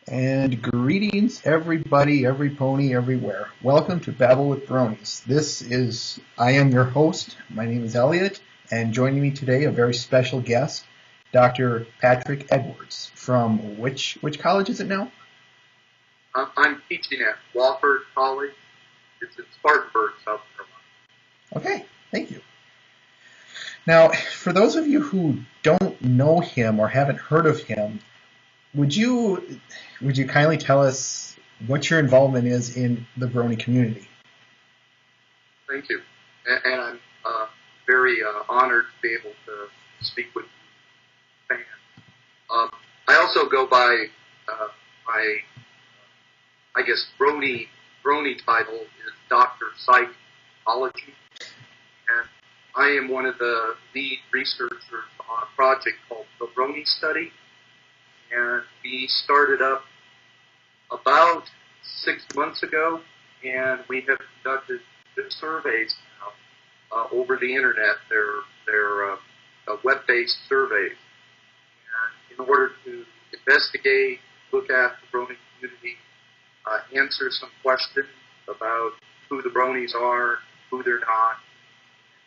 And greetings, everybody, every pony, everywhere. Welcome to Babble with Bronies. I am your host. My name is Elliot, and joining me today, a very special guest, Dr. Patrick Edwards. From which college is it now? I'm teaching at Wofford College. It's in Spartanburg, South Carolina. Okay, thank you. Now, for those of you who don't know him or haven't heard of him, would you kindly tell us what your involvement is in the brony community? Thank you. And I'm very honored to be able to speak with you fans. I also go by my, brony title is Dr. Psychology. And I am one of the lead researchers on a project called the Brony Study. And we started up about 6 months ago, and we have conducted 2 surveys now over the internet. They're web-based surveys. And in order to investigate, look at the brony community, answer some questions about who the bronies are, who they're not,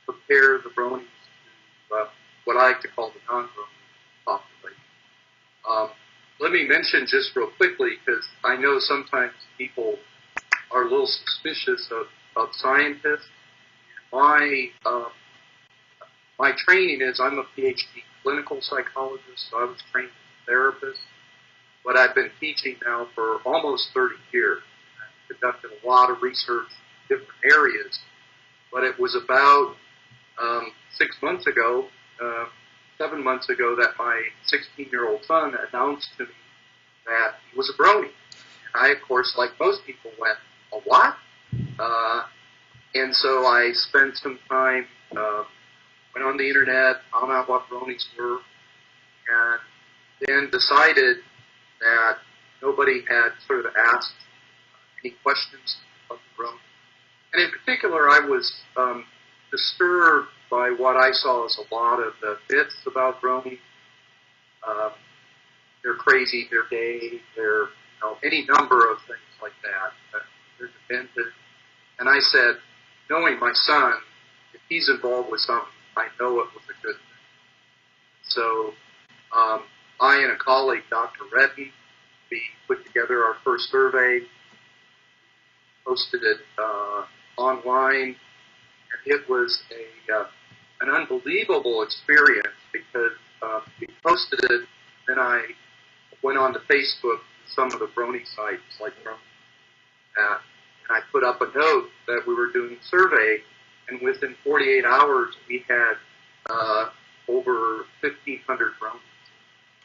compare the bronies to what I like to call the non-brony population. Let me mention just real quickly, because I know sometimes people are a little suspicious of scientists. My training is I'm a PhD clinical psychologist, so I was trained as a therapist, but I've been teaching now for almost 30 years. I've conducted a lot of research in different areas, but it was about 6 months ago 7 months ago that my 16-year-old son announced to me that he was a brony. And I, of course, like most people, went, a what? And so I spent some time, went on the internet, found out what bronies were, and then decided that nobody had sort of asked any questions of the brony. And in particular, I was disturbed by what I saw as a lot of the myths about bronies. They're crazy, they're gay, they're any number of things like that. They're demented. And I said, knowing my son, if he's involved with something, I know it was a good thing. So I and a colleague, Dr. Redden, we put together our first survey, posted it online, and it was an unbelievable experience because we posted it, then I went on to Facebook, some of the brony sites like Brony, and I put up a note that we were doing a survey, and within 48 hours we had over 1,500 bronies,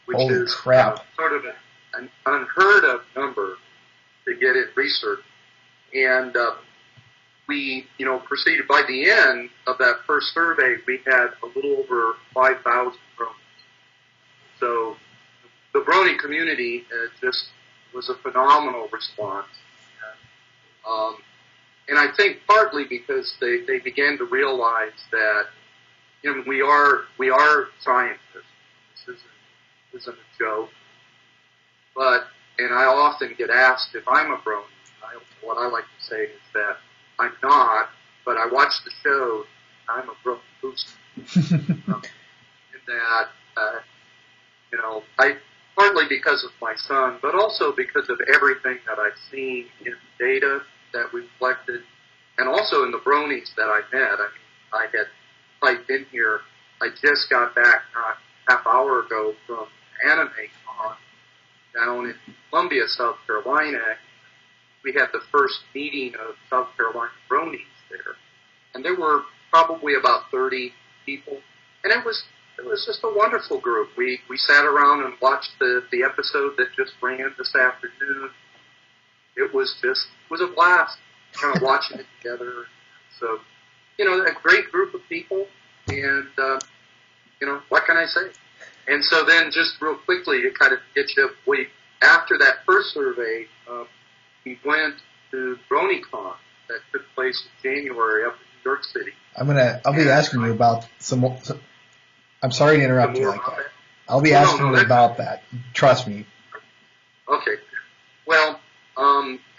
which Holy is crap. Sort of an unheard of number to get it researched. And we, proceeded. By the end of that first survey, we had a little over 5,000 bronies. So the brony community just was a phenomenal response. And I think partly because they began to realize that, we are scientists. This isn't a joke. And I often get asked if I'm a brony. What I like to say is that I'm not, but I watch the show, I'm a brony booster. And that, I partly because of my son, but also because of everything that I've seen in the data that we've collected, and also in the bronies that I met. I mean, I had typed in here, I just got back not half hour ago from Anime Con down in Columbia, South Carolina. We had the first meeting of South Carolina bronies there, and there were probably about 30 people, and it was just a wonderful group. We sat around and watched the episode that just ran this afternoon. It was a blast, kind of watching it together. So, a great group of people, and what can I say? And so then, just real quickly, to kind of get you up, after that first survey, we went to BronyCon that took place in January up in New York City. I'll be asking you about some. I'm sorry to interrupt you like that. I'll be asking you about that. Trust me. Okay.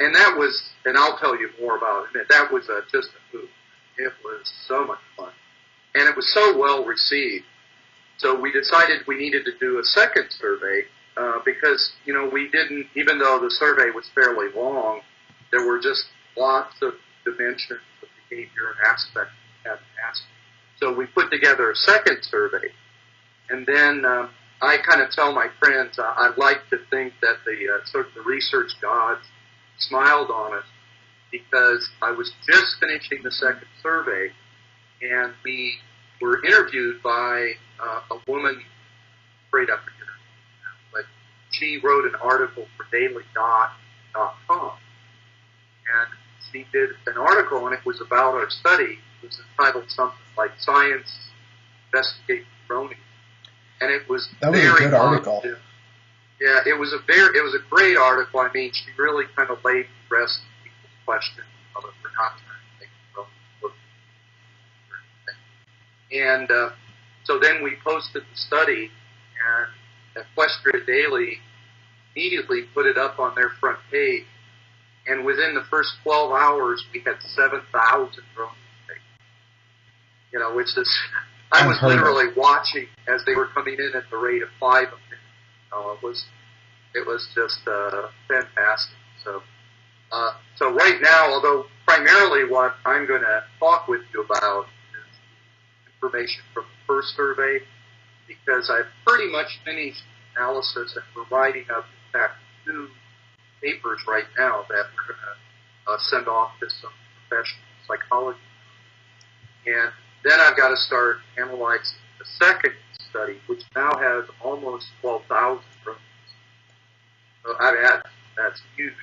And that was, and I'll tell you more about it, that was just a hoot. It was so much fun. And it was so well received. So we decided we needed to do a second survey, because, we didn't, even though the survey was fairly long, there were just lots of dimensions of behavior and aspects we had to ask. So we put together a second survey. And then I kind of tell my friends, I like to think that the research gods smiled on us, because I was just finishing the second survey, and we were interviewed by a woman, afraid I forget her name now, but she wrote an article for daily.com, and she did an article, and it was about our study. It was entitled something like "Science Investigating Brony," and it was that was very a good article. positive. Yeah, it was a great article. I mean, she really kind of laid to rest people's questions of it. We're not trying to make it real look or anything. And so then we posted the study, and Equestria Daily immediately put it up on their front page. And within the first 12 hours, we had 7,000 drones taken. Which is, I was literally watching as they were coming in at the rate of 5 a minute. It was just fantastic. So right now, although primarily what I'm going to talk with you about is information from the first survey, because I've pretty much finished analysis, and we're writing up, in fact, 2 papers right now that we're going to send off to some professional psychology. And then I've got to start analyzing the second study, which now has almost 12,000 drones. So that's huge.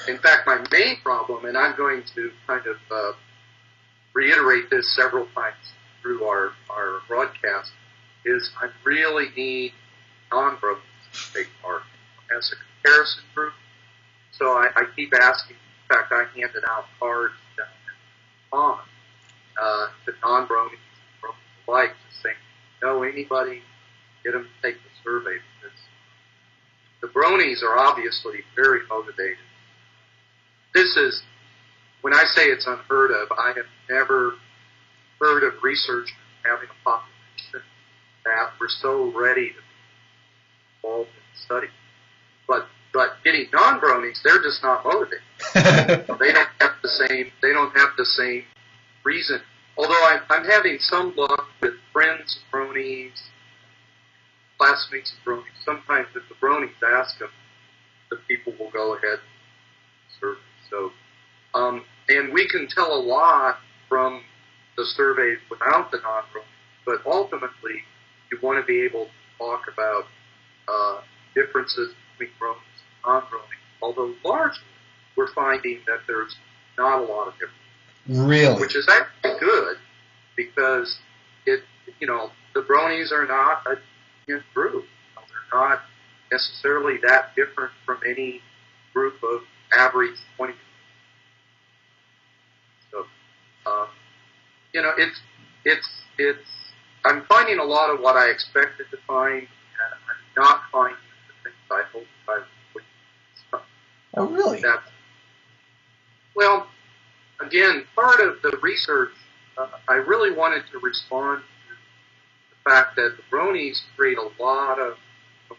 In fact, my main problem, and I'm going to kind of reiterate this several times through our broadcast, is I really need non-bronies to take part as a comparison group. So I keep asking. In fact, I handed out cards down at the pond to non-bronies and bronies alike, to say, know anybody, get them to take the survey, because the bronies are obviously very motivated. This is, when I say it's unheard of, I have never heard of researchers having a population that were so ready to be involved in the study. But getting non-bronies, they're just not motivated. They don't have the same reason. Although I'm having some luck with friends of bronies, classmates of bronies. Sometimes if the bronies ask them, the people will go ahead and serve. So, and we can tell a lot from the surveys without the non-bronies, but ultimately you want to be able to talk about differences between bronies and non-bronies. Although largely we're finding that there's not a lot of difference. Really? Which is actually good, because the bronies are not a group. They're not necessarily that different from any group of average 20. So, it's. I'm finding a lot of what I expected to find, and I'm not finding the things I hoped I would. Oh, really? Well, again, part of the research, I really wanted to respond to the fact that the bronies create a lot of,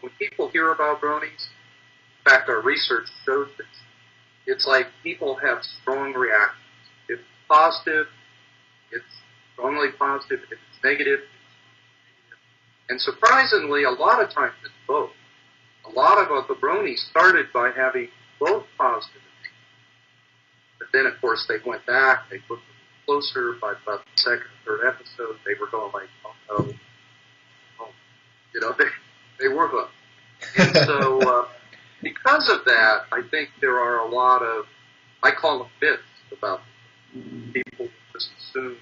when people hear about bronies, in fact, our research shows this, it's like people have strong reactions. If it's positive, it's strongly positive. If it's negative, it's negative. And surprisingly, a lot of times it's both. A lot of the bronies started by having both positive and negative. But then, of course, they went back, they looked closer. By about the second or third episode, they were going like, oh, they were hooked. And so, because of that, I think there are a lot of, I call them myths about people just assume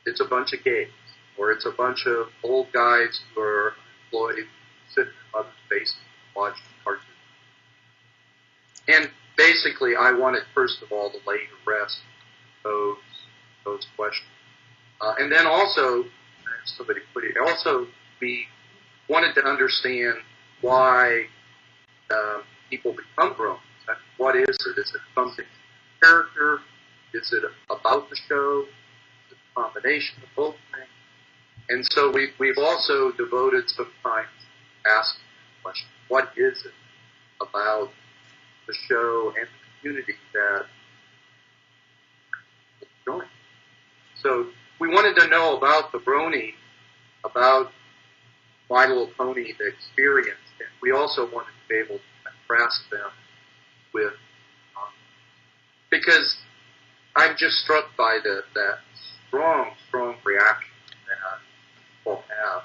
it's a bunch of gays, or it's a bunch of old guys who are employed sitting in mother's basement watching cartoons. And basically, I wanted, first of all, to lay to rest those questions. And then also, somebody put it, also we wanted to understand why people become bronies. What is it? Is it something character? Is it about the show? Is it a combination of both things? And so we've also devoted some time asking the question, what is it about the show and the community that is joining? So we wanted to know about the brony, about My Little Pony, the experience, and we also wanted to be able to contrast them with, because I'm just struck by that strong reaction that people have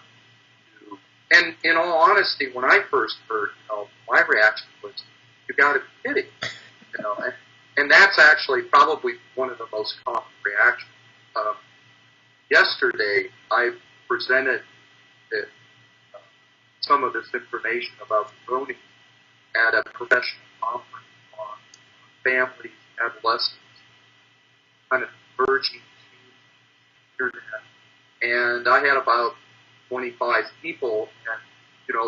to, and in all honesty, when I first heard, my reaction was, you gotta be kidding, and that's actually probably one of the most common reactions. Yesterday, I presented some of this information about the brony at a professional conference on families, adolescents, kind of emerging internet. And I had about 25 people, and,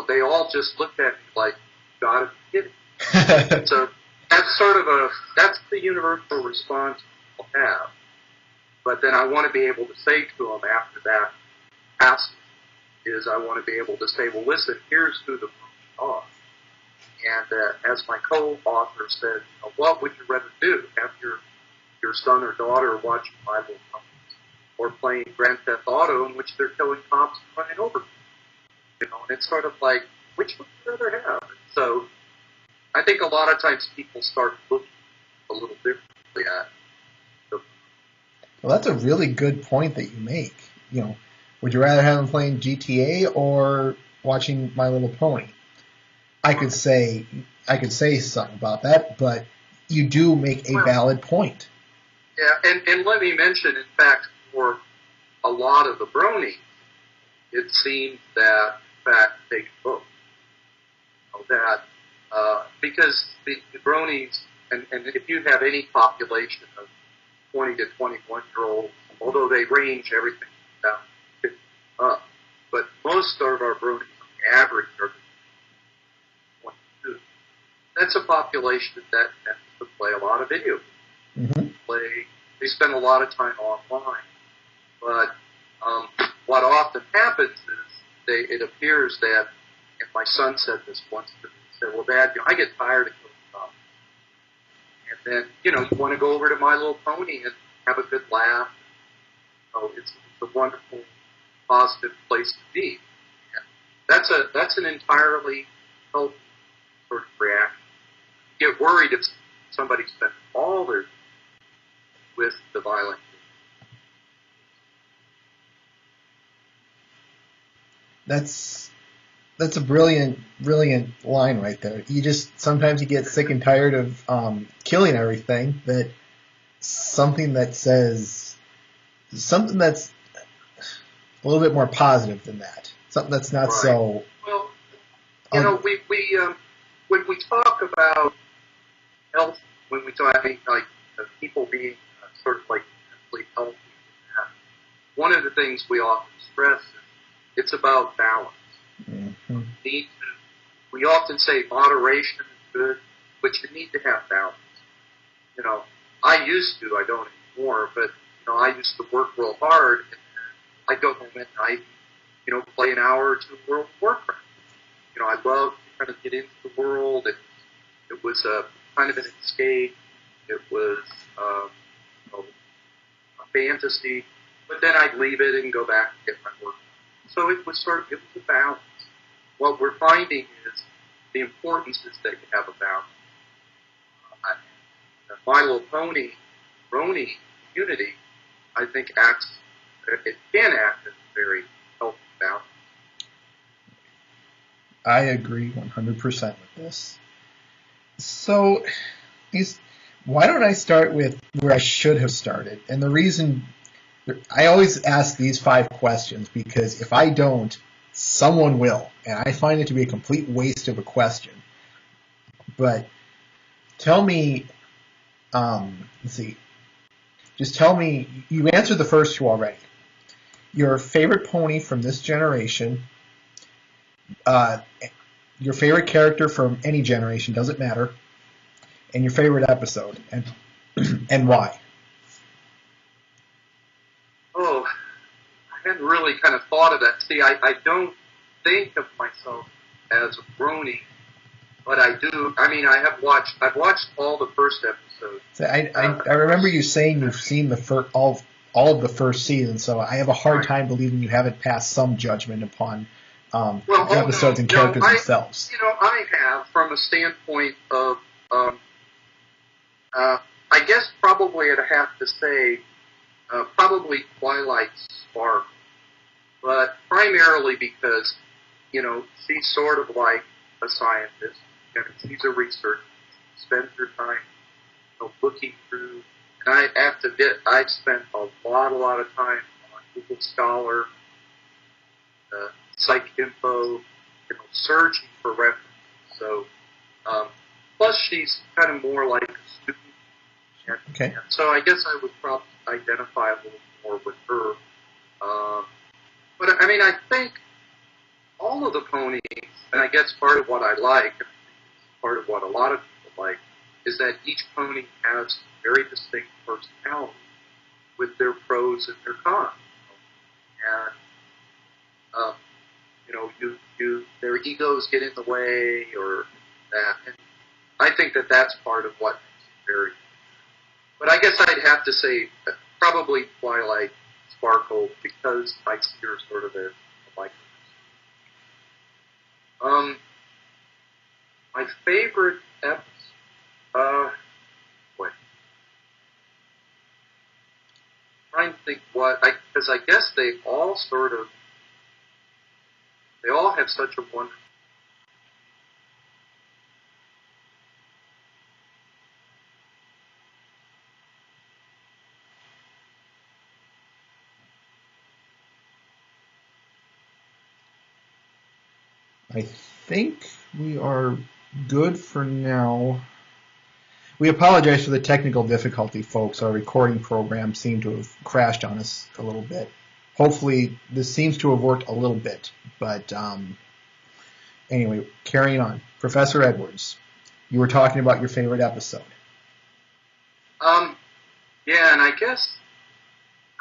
they all just looked at me like, you gotta be kidding. So that's the universal response people have. But then I want to be able to say to them after that passage is I want to be able to say, well, listen, here's who the brony are. And as my co-author said, what would you rather do? Have your son or daughter watching My Little Pony or playing Grand Theft Auto in which they're killing cops and running over people? And it's sort of like, which would you rather have? And so I think a lot of times people start looking a little differently at the. Well, that's a really good point that you make. Would you rather have them playing GTA or watching My Little Pony? I could say something about that, but you do make a valid point. Yeah, and let me mention, in fact, for a lot of the bronies, it seems that, in fact, they can both. Because the bronies, and if you have any population of 20 to 21-year-olds, although they range everything down to 50 up, but most of our bronies on the average are 22. That's a population that tends to play a lot of video games. Mm-hmm. They spend a lot of time online. But what often happens is it appears that, and my son said this once to me, he said, well, Dad, I get tired of killing cops. And then, you want to go over to My Little Pony and have a good laugh. It's a wonderful, positive place to be. And that's an entirely healthy sort of reaction. You get worried if somebody spends all their time with the violent. That's a brilliant line right there. Sometimes you get sick and tired of killing everything. That something that says something that's a little bit more positive than that. Something that's not so. Well, we when we talk about health, when we talk like people being sort of like mentally healthy, one of the things we often stress is it's about balance. Mm-hmm. We often say moderation is good, but you need to have balance. I used to, I don't anymore, but I used to work real hard, and I'd go home at night, play an hour or two of World of Warcraft. I loved to kind of get into the world. It was a kind of an escape. It was a fantasy, but then I'd leave it and go back and get my work. So it was a balance. What we're finding is the importance is that you have a balance. My Little Pony, brony community, I think it can act as a very healthy balance. I agree 100% with this. So, why don't I start with where I should have started? And the reason, I always ask these 5 questions because if I don't, someone will. And I find it to be a complete waste of a question. But tell me, let's see. Just tell me, you answered the first 2 already. Your favorite pony from this generation, your favorite character from any generation, doesn't matter. and your favorite episode, and why. Oh, I hadn't really kind of thought of that. See, I don't think of myself as a brony, but I do. I mean, I've watched all the first episodes. So I remember you saying you've seen all of the first season, so I have a hard time believing you haven't passed some judgment upon the episodes and characters themselves. I have, from a standpoint of, I guess probably I'd have to say, probably Twilight Spark, but primarily because, she's sort of like a scientist, and she's a researcher, spends her time, looking through, and I have to admit, I've spent a lot of time on Google Scholar, PsycInfo, searching for references. So, plus she's kind of more like a student. And so I guess I would probably identify a little more with her. But I mean, I think all of the ponies, and I guess part of what I like, and part of what a lot of people like, is that each pony has a very distinct personality with their pros and their cons. And, their egos get in the way or that. And I think that that's part of what makes it very. But I guess I'd have to say probably Twilight Sparkle, because I see her sort of as a likeness. My favorite episode, trying to think because I guess they all have such a wonderful. I think we are good for now. We apologize for the technical difficulty, folks. Our recording program seemed to have crashed on us a little bit. Hopefully, this seems to have worked a little bit. But anyway, carrying on. Professor Edwards, you were talking about your favorite episode. Yeah, and I guess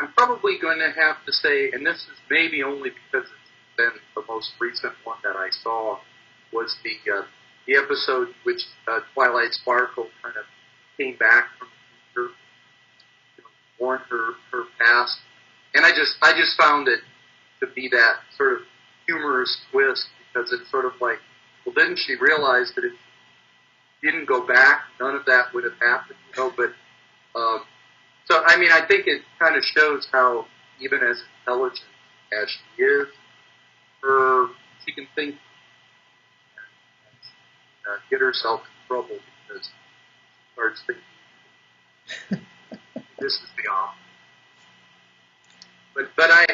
I'm probably going to have to say, and this is maybe only because it's been the most recent one that I saw, was the episode in which Twilight Sparkle kind of came back from her, mourned her past, and I just found it to be that sort of humorous twist, because it's sort of like, well, didn't she realize that if she didn't go back, none of that would have happened, but so I mean, I think it kind of shows how, even as intelligent as she is, she can think and get herself in trouble because she starts thinking this is the off. But I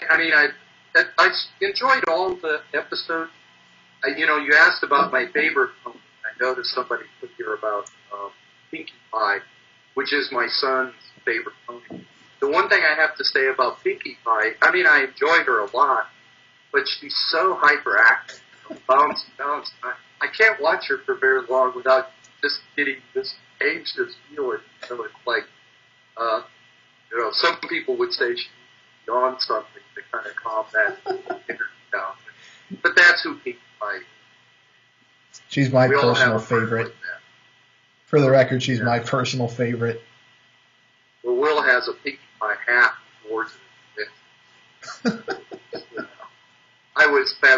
enjoyed all the episodes. You asked about my favorite pony. I noticed somebody put here about Pinkie Pie, which is my son's favorite pony. The one thing I have to say about Pinkie Pie, I enjoy her a lot, but she's so hyperactive, bounce. I can't watch her for very long without just getting this anxious feeling. So it's like, some people would say she yawned something to kind of calm that energy down. But that's who Pinkie Pie is. She's my personal favorite. For the record, she's my personal favorite. Well, Will has a Pinkie Pie hat towards it.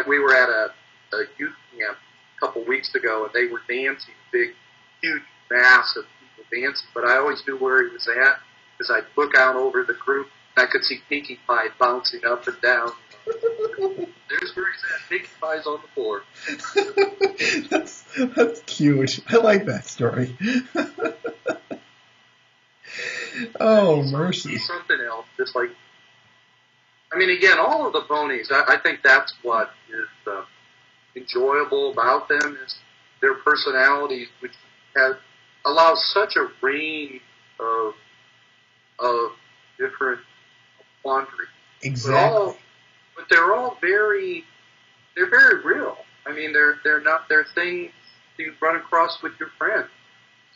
We were at a youth camp a couple weeks ago, and they were dancing, big, huge mass of people dancing, but I always knew where he was at, because I'd look out over the group, and I could see Pinkie Pie bouncing up and down. There's where he's at. Pinkie Pie's on the floor. That's cute. I like that story. Oh, mercy. He's something else. Just like, again, all of the ponies, I think that's what is enjoyable about them, is their personalities, which allows such a range of different quandaries. Exactly. But they're all very real. They're things you run across with your friends.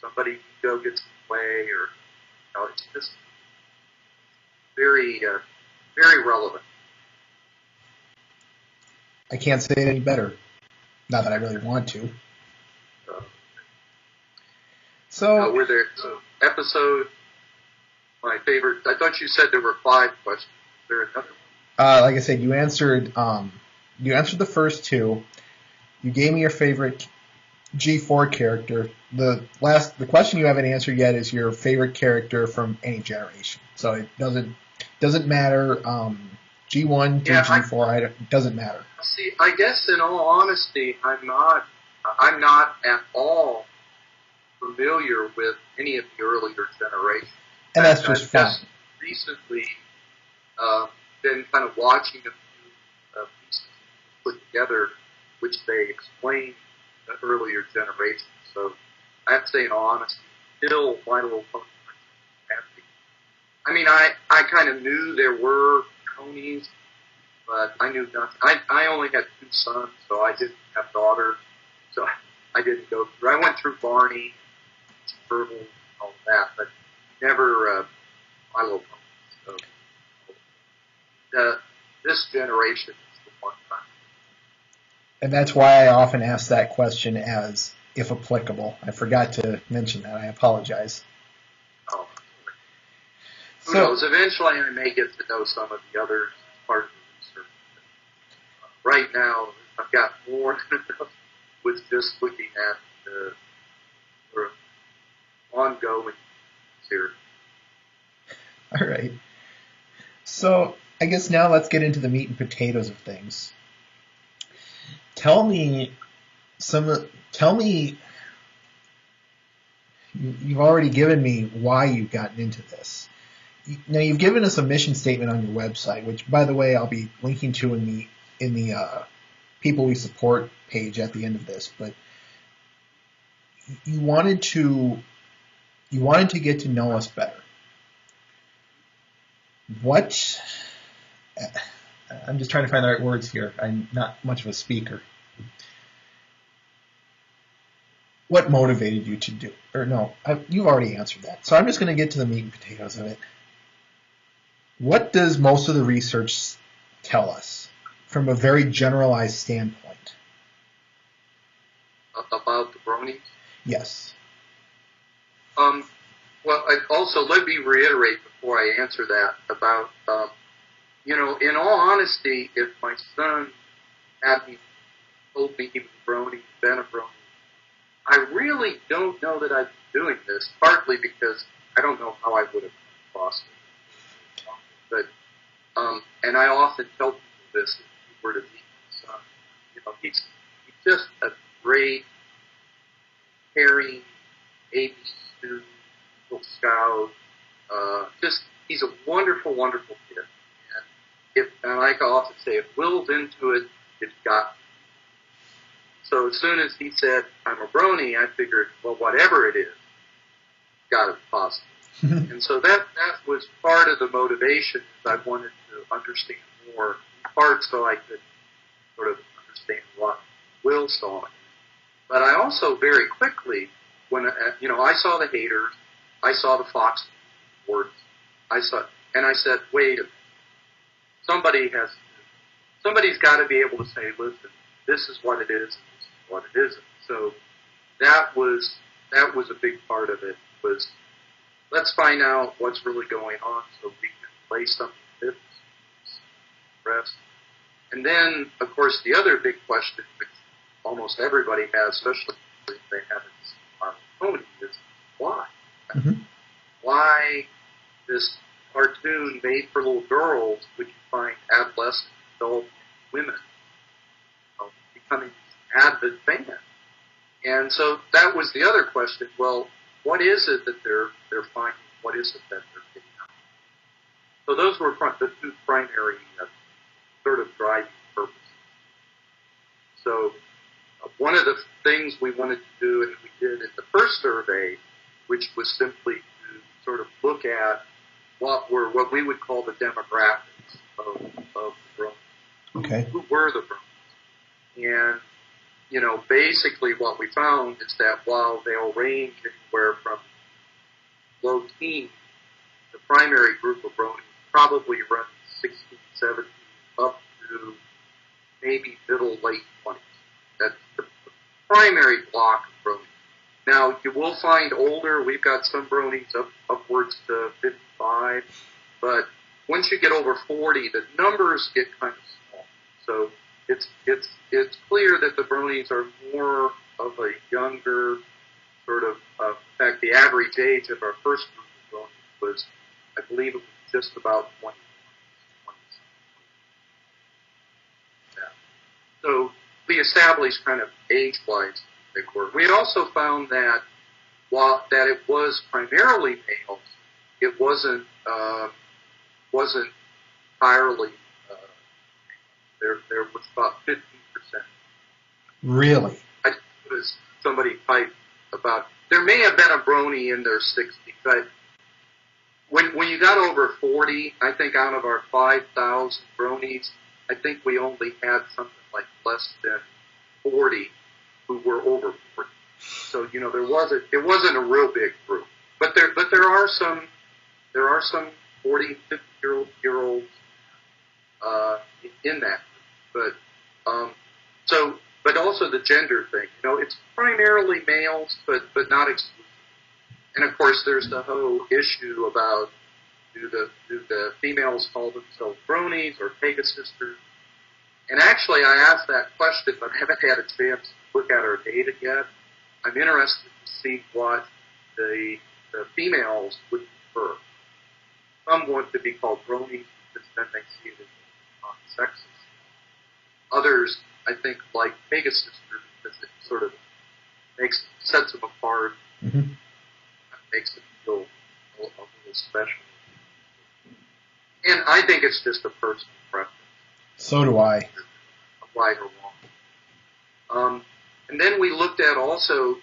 somebody can go get some play, or it's just very, very relevant. I can't say it any better. Not that I really want to. So were there episode? My favorite. I thought you said there were 5 questions. Is there another one? Like I said, you answered the first 2. You gave me your favorite G4 character. The question you haven't answered yet is your favorite character from any generation. So it doesn't matter. G1 to G4, it doesn't matter. See, I guess in all honesty, I'm not at all familiar with any of the earlier generations. And that's just fine. I've just recently been kind of watching a few pieces put together, which they explain the earlier generations. So I have to say, in all honesty, still My Little Pony. I mean, I kind of knew there were ponies, but I knew nothing. I only had 2 sons, so I didn't have daughters, so I didn't go through. I went through Barney, Purple, all that, but never My Little Pony. So this generation is the one time. And that's why I often ask that question as if applicable. I forgot to mention that. I apologize. Oh. Who knows? Eventually I may get to know some of the others as part of the research. Right now, I've got more than enough with just looking at the sort of ongoing series. All right. So I guess now let's get into the meat and potatoes of things. Tell me, you've already given me why you've gotten into this. Now you've given us a mission statement on your website, which, by the way, I'll be linking to in the People We Support page at the end of this. But you wanted to get to know us better. What? I'm just trying to find the right words here. I'm not much of a speaker. What motivated you to do? Or no, you've already answered that. So I'm just going to get to the meat and potatoes of it. What does most of the research tell us from a very generalized standpoint? About the bronies? Yes. Well, also, let me reiterate before I answer that about, in all honesty, if my son hadn't told me he was a brony, been a brony, I really don't know that I'd be doing this, partly because I don't know how I would have come across it. But, and I often tell people this, if you were to meet my son, he's just a great, caring, ABC student, Eagle Scout, he's a wonderful, wonderful kid. And like I often say, if Will's into it, it's got me. So as soon as he said, I'm a brony, I figured, well, whatever it is, it's got to be positive. And so that was part of the motivation. I wanted to understand more, in part so I could sort of understand what Will saw. But I also very quickly, when I saw the haters, I saw the Fox words, I said, wait a minute, somebody's got to be able to say, listen, this is what it is, and this is what it isn't. So that was a big part of it. Was let's find out what's really going on so we can play something that rest. And then, of course, the other big question, which almost everybody has, especially if they haven't seen on pony, is why? Mm-hmm. Why this cartoon made for little girls, which you find adolescent, adult women becoming avid fans? And so that was the other question. Well, what is it that they're finding? What is it that they're getting out? So those were the 2 primary sort of driving purposes. So one of the things we wanted to do, and we did in the first survey, which was simply to sort of look at what we would call the demographics of the bronies. Okay. Who were the bronies? And basically what we found is that while they'll range anywhere from low teens, the primary group of bronies probably runs 16, 17, up to maybe middle, late 20s. That's the primary block of bronies. Now, you will find older. We've got some bronies upwards to 55, but once you get over 40, the numbers get kind of small. So it's clear that the bronies are more of a younger sort of. In fact, the average age of our first group of bronies was, I believe, it was just about 20. So we established kind of age-wise they were. We had also found that while that it was primarily males, it wasn't entirely. There was about 15%. Really? I was somebody typed about there may have been a brony in their 60s, but when you got over 40, I think out of our 5,000 bronies, I think we only had something like less than 40 who were over 40. So it wasn't a real big group, but there are some 40, 50-year-olds in that group. But also the gender thing. It's primarily males, but not exclusively. And of course, there's the whole issue about do the females call themselves bronies or Pegasisters? And actually, I asked that question, but I haven't had a chance to look at our data yet. I'm interested to see what the females would prefer. Some want to be called bronies because then they see it as non-sexist. Others, I think, like Pegasisters because it sort of sets them apart, makes them feel a little special. And I think it's just a personal preference. So do I. Right or wrong. And then we looked at also,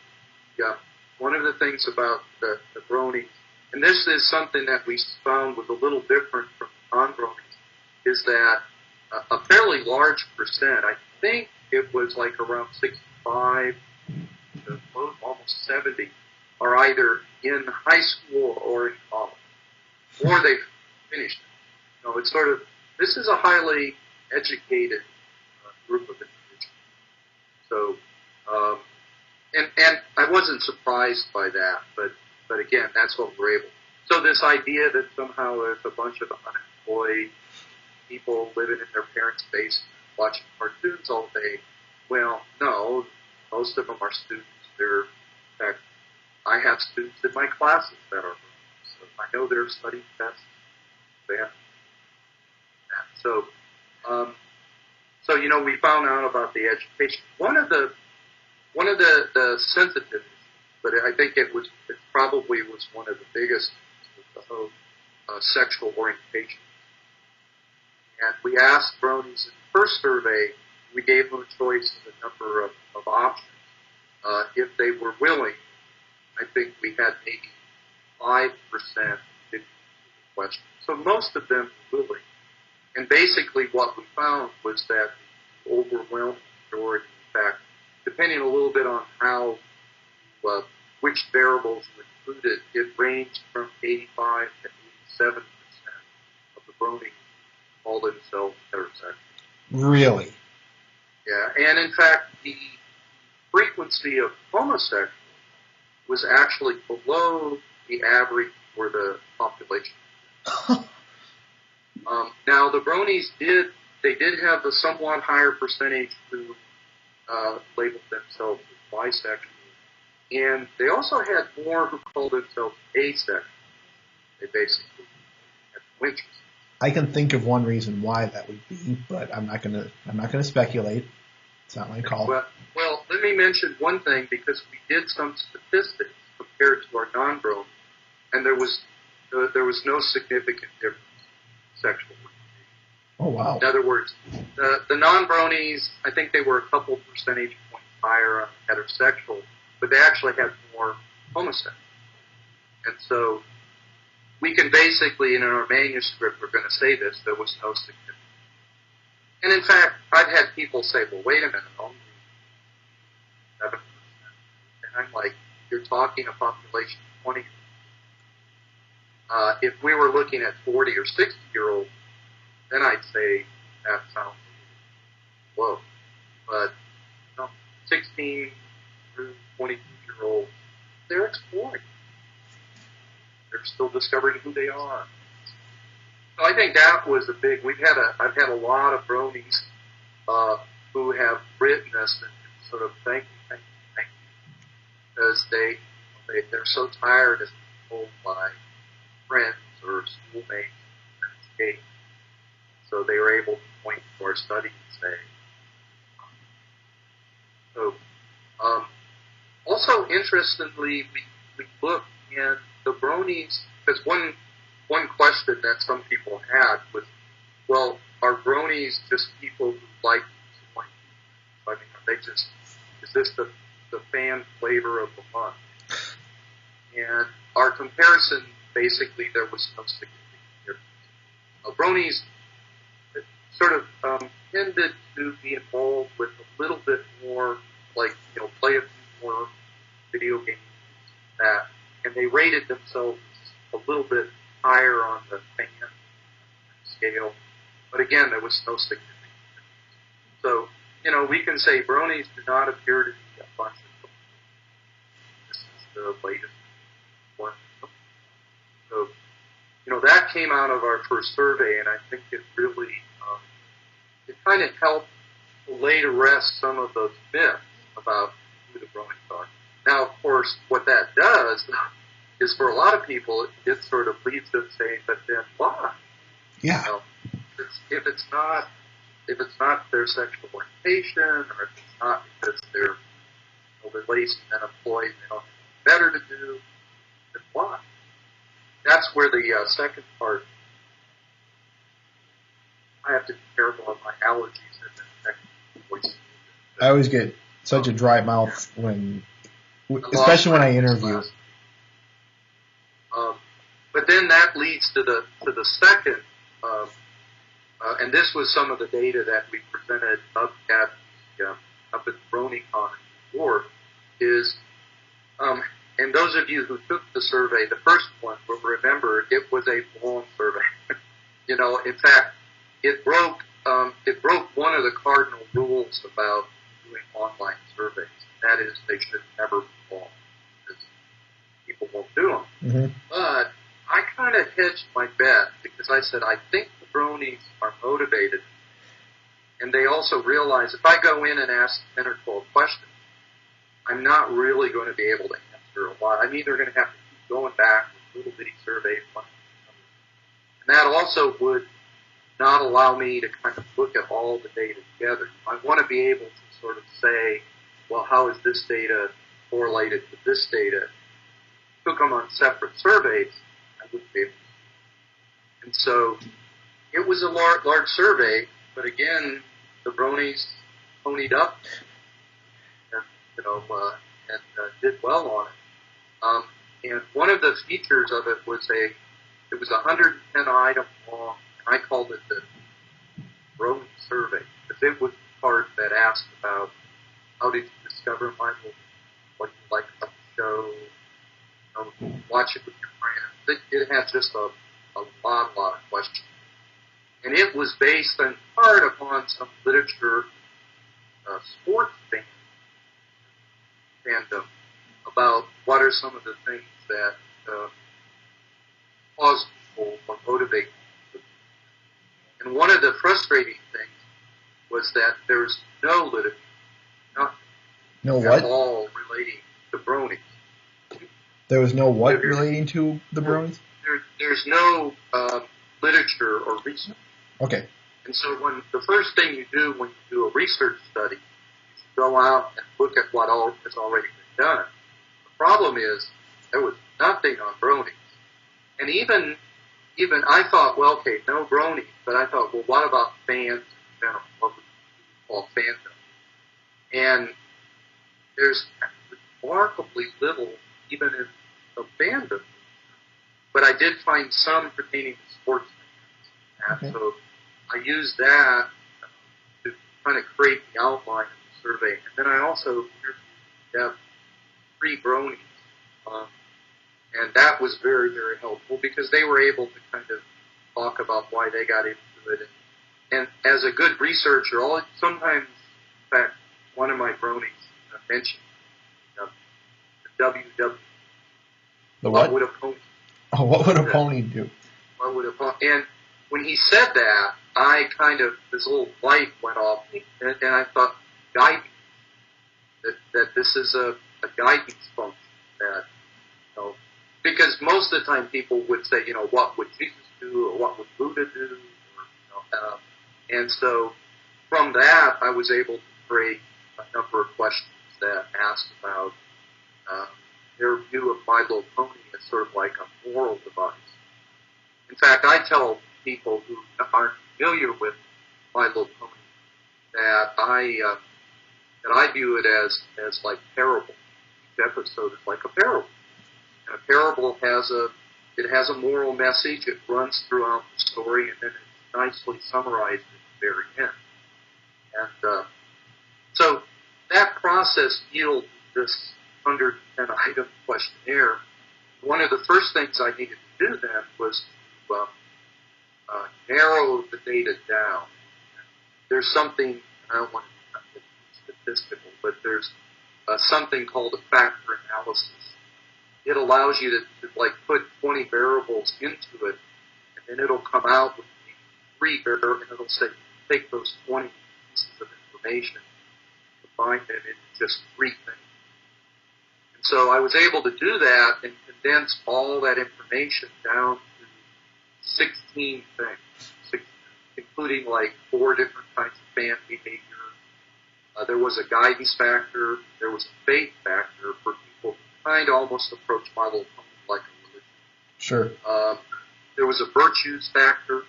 one of the things about the bronies, and this is something that we found was a little different from non-bronies, is that a fairly large percent, I think it was like around 65 to almost 70, are either in high school or in college, or they've finished it. It's sort of, this is a highly educated group of individuals. So, and I wasn't surprised by that, but again, that's what we're able. So this idea that somehow there's a bunch of unemployed people living in their parents' basement watching cartoons all day, well, no, most of them are students. In fact, I have students in my classes that are, so I know they're studying tests. They have that. So, we found out about the education. One of the sensitivities, but I think it probably was one of the biggest, was the whole sexual orientation. And we asked bronies in the first survey, we gave them a choice of a number of options. If they were willing, I think we had maybe 5% did the question. So most of them were willing. And basically what we found was that the overwhelming majority, in fact, depending a little bit on how, which variables were included, it ranged from 85 to 87% of the bronies call themselves heterosexual. Really? Yeah, and in fact, the frequency of homosexual was actually below the average for the population. Now, the bronies did have a somewhat higher percentage who labeled themselves as bisexual, and they also had more who called themselves asexual. They basically had winches. I can think of one reason why that would be, but I'm not gonna speculate. It's not my call. Well, let me mention one thing, because we did some statistics compared to our non-bronies, and there was no significant difference in sexual orientation. Oh, wow. In other words, the non-bronies, I think they were a couple percentage points higher on heterosexual, but they actually had more homosexual. And so we can basically, in our manuscript, we're going to say this, there was no significant. And in fact, I've had people say, well, wait a minute, only I'm like, you're talking a population of 20. If we were looking at 40 or 60-year-olds, then I'd say that sounds low. But 16 through 22-year-olds, they're exploring. They're still discovering who they are. So I think that was a big. I've had a lot of bronies who have written us and sort of thank you, because they're so tired of being told by friends or schoolmates and escape. So they were able to point to our study and say. So, also interestingly, we looked in the bronies, because one question that some people had was, well, are bronies just people who like to join? I mean, are they just, is this the fan flavor of the month? And our comparison, basically, there was no significant difference. Bronies sort of tended to be involved with a little bit more, like, play a few more video games, and they rated themselves a little bit higher on the fan scale. But again, there was no significant difference. So, we can say bronies do not appear to be a bunch of. This is the latest one. So, that came out of our first survey, and I think it really, it kind of helped lay to rest some of those myths about who the bronies are. Now, of course, what that does is for a lot of people, it sort of leads them saying, but then why? Yeah. If it's not their sexual orientation, or if it's not because they're lazy and unemployed and they don't have anything better to do, then why? That's where the second part. I have to be careful of my allergies and the voice. I always get such a dry mouth especially when I interview. But then that leads to the second, and this was some of the data that we presented up at BronyCon before, is, and those of you who took the survey, the first one, will remember it was a long survey. In fact, it broke one of the cardinal rules about doing online surveys. That is, they should never be long, because people won't do them. Mm-hmm. But I kind of hedged my bet, because I said, I think the bronies are motivated, and they also realize if I go in and ask 10 or 12 questions, I'm not really going to be able to answer a lot. I'm either going to have to keep going back with little bitty surveys. And that also would not allow me to kind of look at all the data together. I want to be able to sort of say, well, how is this data correlated with this data? Took them on separate surveys, I wouldn't be able to. And so it was a large survey, but again, the bronies ponied up and, did well on it. And one of the features of it was it was 110 item long, and I called it the brony survey, because it was the part that asked about how did you discover my movie, what you like about the show, watch it with your friends. It had just a lot of questions. And it was based in part upon some literature, sports fandom, about what are some of the things that cause people or motivate people. And one of the frustrating things was that there's no literature, No at what? all relating to bronies. There was no what relating to the bronies? There's no literature or research. Okay. And so the first thing you do when you do a research study is you go out and look at what all has already been done. The problem is there was nothing on bronies. And even I thought, well, okay, no bronies, but I thought, well, what about fans in general? What we call fandom? And there's remarkably little even in the fandom. But I did find some pertaining to sports fans. Okay. So I used that to kind of create the outline of the survey. And then I also interviewed Deb 3 bronies. And that was very, very helpful because they were able to kind of talk about why they got into it. And as a good researcher, sometimes, in fact, one of my bronies mentioned the WW. The what? Would a pony? Oh, what would a pony do? What would a pony? And when he said that, I kind of, this little light went off, and I thought, guidance. That this is a guidance function. That, you know, because most of the time people would say, you know, what would Jesus do, or what would Buddha do, or, you know, and so from that I was able to create a number of questions that asked about their view of My Little Pony as sort of like a moral device. In fact, I tell people who aren't familiar with My Little Pony that I view it as like parable. Each episode is like a parable. And a parable has a moral message. It runs throughout the story, and then it's nicely summarized at the very end. And so that process yielded this 110-item questionnaire. One of the first things I needed to do then was to narrow the data down. There's something, I don't want to get statistical, but there's something called a factor analysis. It allows you to like put 20 variables into it, and then it'll come out with 3 variables, and it'll say, take those 20 pieces of information, combine them into just 3 things. And so I was able to do that and condense all that information down to 16 things, including like 4 different kinds of fan behavior. There was a guidance factor. There was a faith factor for people who kind of almost approach My Little Pony like a religion. Sure. There was a virtues factor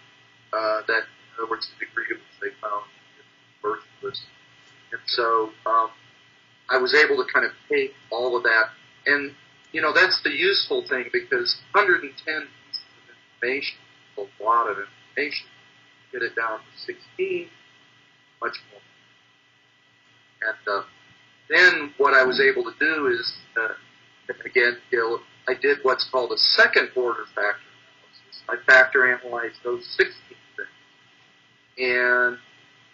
that, in other words, the degree to which they found virtuous. And so I was able to kind of take all of that. And, you know, that's the useful thing because 110 pieces of information is a lot of information. Get it down to 16, much more. And then what I was able to do is, again, I did what's called a second order factor analysis. I factor analyzed those 16 things. And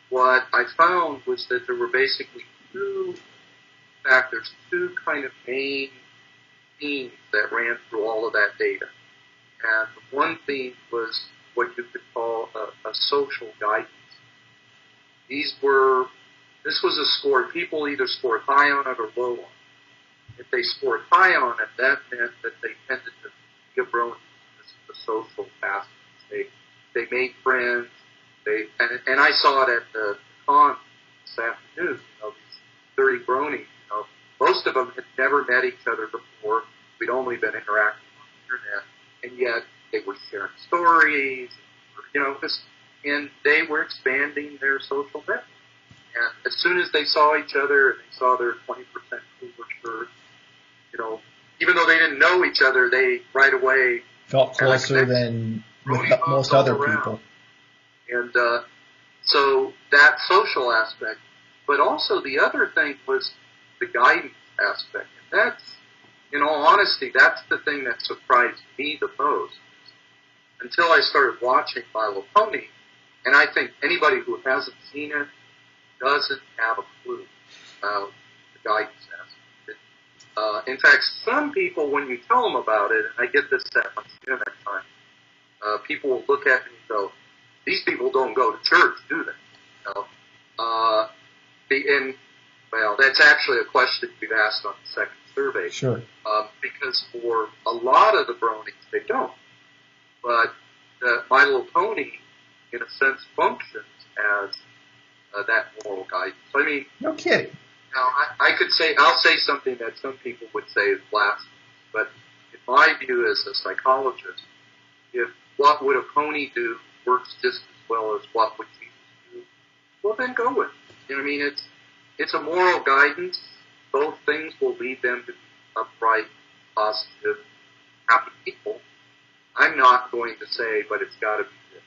what I found was that there were basically 2 factors, 2 kind of main themes that ran through all of that data. And one theme was what you could call a social guidance. This was a score. People either scored high on it or low on it. If they scored high on it, that meant that they tended to give bronies the social aspects. They made friends. And I saw it at the con this afternoon. You know, these 30 bronies. You know, most of them had never met each other before. We'd only been interacting on the internet, and yet they were sharing stories. You know, and they were expanding their social network. And as soon as they saw each other and they saw their 20% cooler shirt, you know, even though they didn't know each other, they right away felt closer than with most other people. And so that social aspect, but also the other thing was the guidance aspect. And that's, in all honesty, that's the thing that surprised me the most. Until I started watching My Little Pony, and I think anybody who hasn't seen it doesn't have a clue about the guidance aspect. In fact, some people, when you tell them about it, and I get this at my internet time, people will look at me and go, these people don't go to church, do they? You know? Well, that's actually a question we've asked on the second survey. Sure. Because for a lot of the bronies, they don't. But My Little Pony, in a sense, functions as that moral guidance. I mean, no kidding. Now, I'll say something that some people would say is blasphemous, but in my view as a psychologist, if what would a pony do works just as well as what would Jesus do, well then go with it. You know what I mean? It's a moral guidance. Both things will lead them to be upright, positive, happy people. I'm not going to say, but it's got to be this.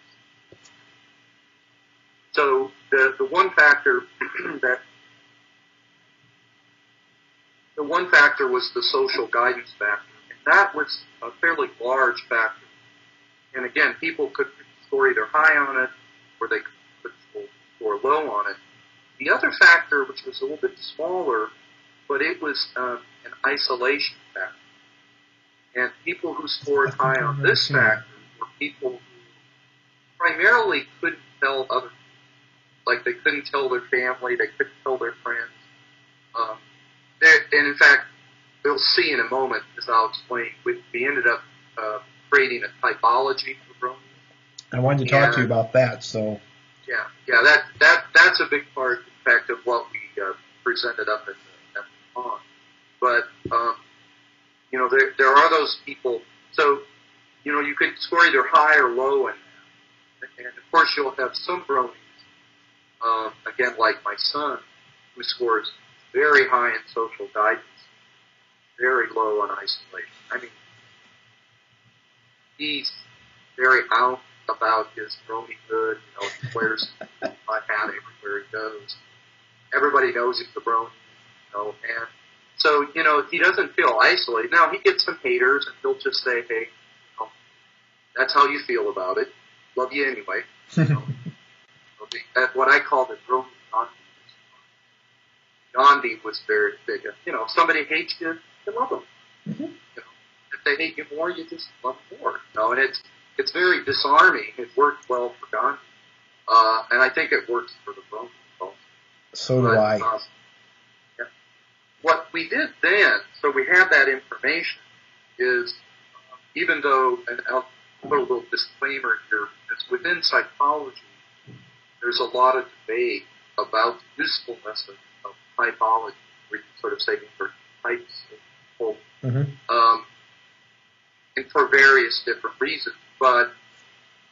So the one factor that the one factor was the social guidance factor, and that was a fairly large factor. And again, people could score either high on it or they could score low on it. The other factor, which was a little bit smaller, but it was an isolation factor. And people who scored high on this factor were people who primarily couldn't tell other people. Like they couldn't tell their family, they couldn't tell their friends. And in fact, we'll see in a moment, as I'll explain, we ended up creating a typology for bronies. I wanted to talk to you about that. So that's a big part, in fact, of what we presented up at the talk. But there are those people. So you could score either high or low in that. And of course, you'll have some bronies. Again, like my son, who scores very high in social guidance, very low on isolation. I mean, he's very out about his bronyhood. He wears my hat everywhere he goes. Everybody knows he's the brony, and so he doesn't feel isolated. Now he gets some haters, and he'll just say, "Hey, that's how you feel about it. Love you anyway." What I call the brony Gandhi. Gandhi was very big. If somebody hates you, you love them. Mm-hmm. If they hate you more, you just love more. And it's very disarming. It worked well for Gandhi, and I think it works for the brony also. So do I. Yeah. What we did then, so we have that information, is even though, and I'll put a little disclaimer here, is within psychology, there's a lot of debate about the usefulness of typology, where you sort of say these are types of people, and for various different reasons. But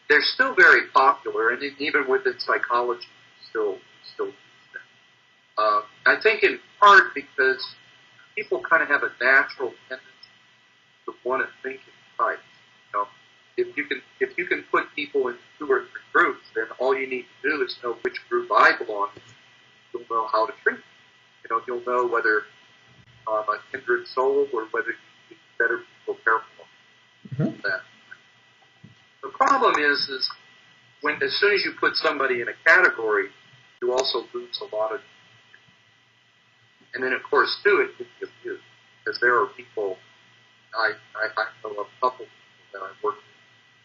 they're still very popular, and even within psychology, still use them. I think in part because people kind of have a natural tendency to want to think in types. If you can put people in 2 or 3 groups, then all you need to do is know which group I belong to. You'll know how to treat them. You'll know whether I'm a kindred soul or whether you better be careful of that. The problem is when as soon as you put somebody in a category, you also lose a lot of. And then of course too, it can be abused because there are people. I know a couple people that I've worked with.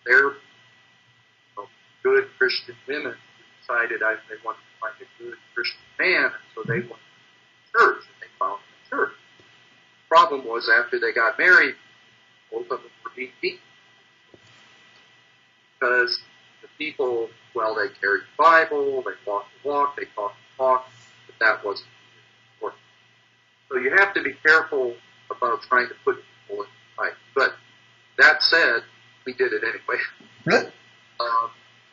They're good Christian women who decided they wanted to find a good Christian man, and so they went to church, and they found a church. The problem was after they got married, both of them were being beaten. Because the people, they carried the Bible, they walked the walk, they talked the talk, but that wasn't important. So you have to be careful about trying to put people in type. But that said, we did it anyway. Really?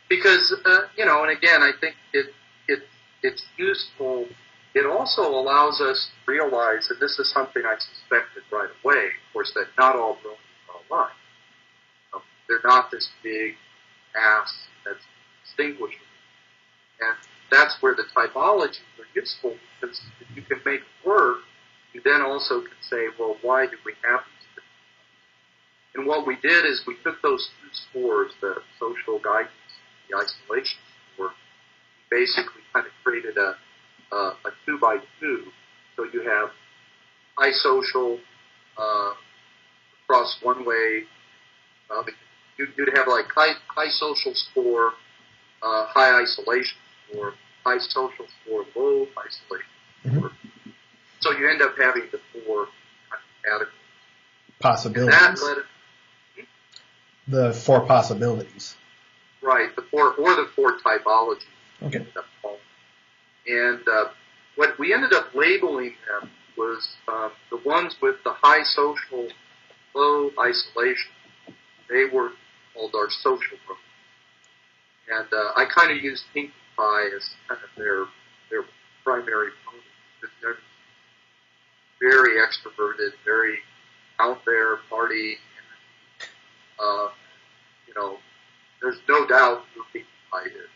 Because, and again, I think it's useful. It also allows us to realize, and this is something I suspected right away, of course, that not all bronies are alike. They're not this big ass that's distinguishable. And that's where the typologies are useful, because if you can make it work, you then also can say, well, why do we have these different types? And what we did is we took those 2 scores, the social guidance, the isolation score, we basically kind of created a 2x2. So you have high social across one way. You'd have like high social score, high isolation score, high social score, low isolation score. So you end up having the 4 kind of categories. Possibilities. And that led the 4 possibilities. Right, the 4 typologies. Okay. And what we ended up labeling them was the ones with the high social, low isolation. They were called our social group. And I kind of used Pinkie Pie as kind of their primary pony, because they're very extroverted, very out there, party. There's no doubt who Pinkie Pie is.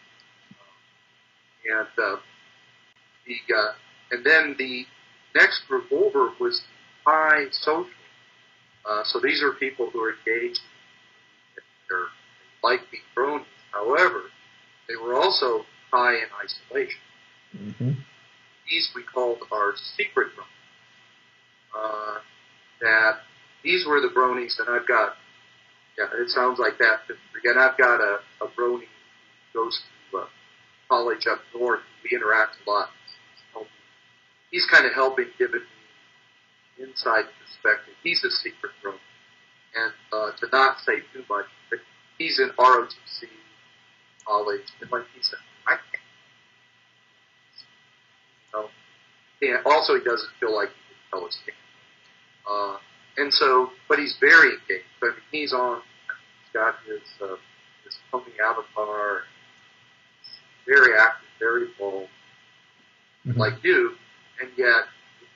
And then the next group over was high social. So these are people who are engaged, they like being bronies. However, they were also high in isolation. Mm-hmm. These we called our secret bronies. That these were the bronies, and I've got, yeah, it sounds like that. Again, I've got a brony who goes to college up north. We interact a lot. He's kind of helping give it inside perspective. He's a secret brony. And to not say too much, but he's in ROTC college, and like he said, I can't. And also, he doesn't feel like he can tell his game. And so, but he's very engaged. I mean, he's got his pony avatar, very active, very involved, like you, and yet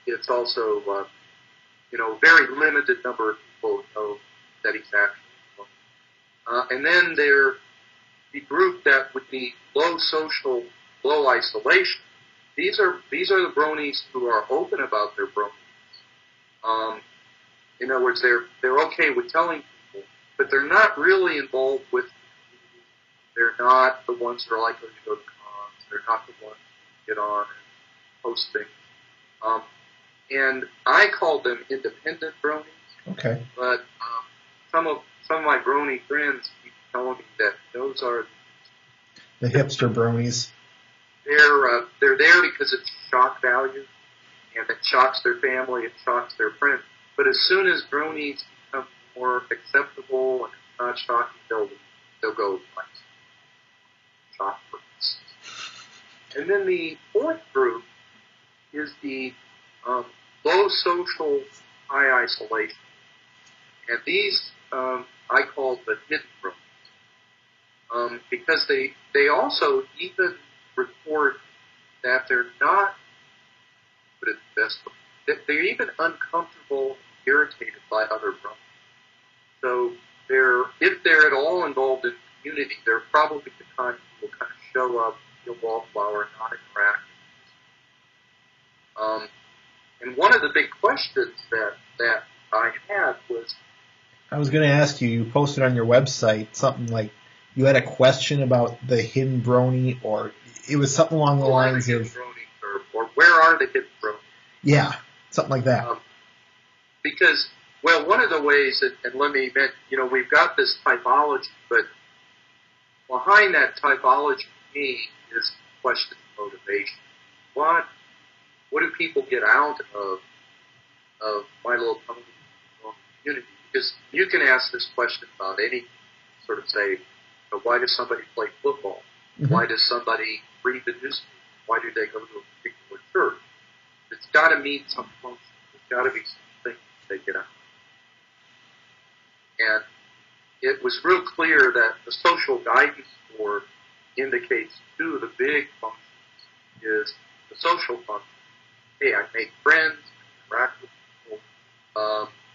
it's also, very limited number of people know that he's actually. And then the group that would need low social, low isolation. These are the bronies who are open about their bronies. In other words, they're okay with telling people, but they're not really involved with the community. They're not the ones who are likely to go to cons. They're not the ones who get on and post things. And I call them independent bronies. Okay. But some of my brony friends keep telling me that those are the hipster bronies. They're there because it's shock value, and it shocks their family, it shocks their friends. But as soon as bronies become more acceptable and it's not shocking, they'll go like shock bronies. And then the fourth group is the low social, high isolation. And these I call the hidden bronies. Because they also even report that they're not, put it the best way, that they're even uncomfortable, irritated by other bronies. So if they're at all involved in community, they're probably the kind who will kind of show up, feel wallflower, not interact. And one of the big questions that I had was, I was going to ask you posted on your website something like you had a question about the hidden brony, or it was something along the lines of, or where are the hidden bronies? Yeah, something like that. Because, well, one of the ways, and let me admit, we've got this typology, but behind that typology, to me, is the question of motivation. What do people get out of My Little Pony community? Because you can ask this question about any sort of say, why does somebody play football? Mm-hmm. Why does somebody read the newspaper? Why do they go to a particular church? It's got to meet some function. There's got to be something they get out. And it was real clear that the social guidance board indicates two of the big functions is the social function. Hey, I make friends, interact with people,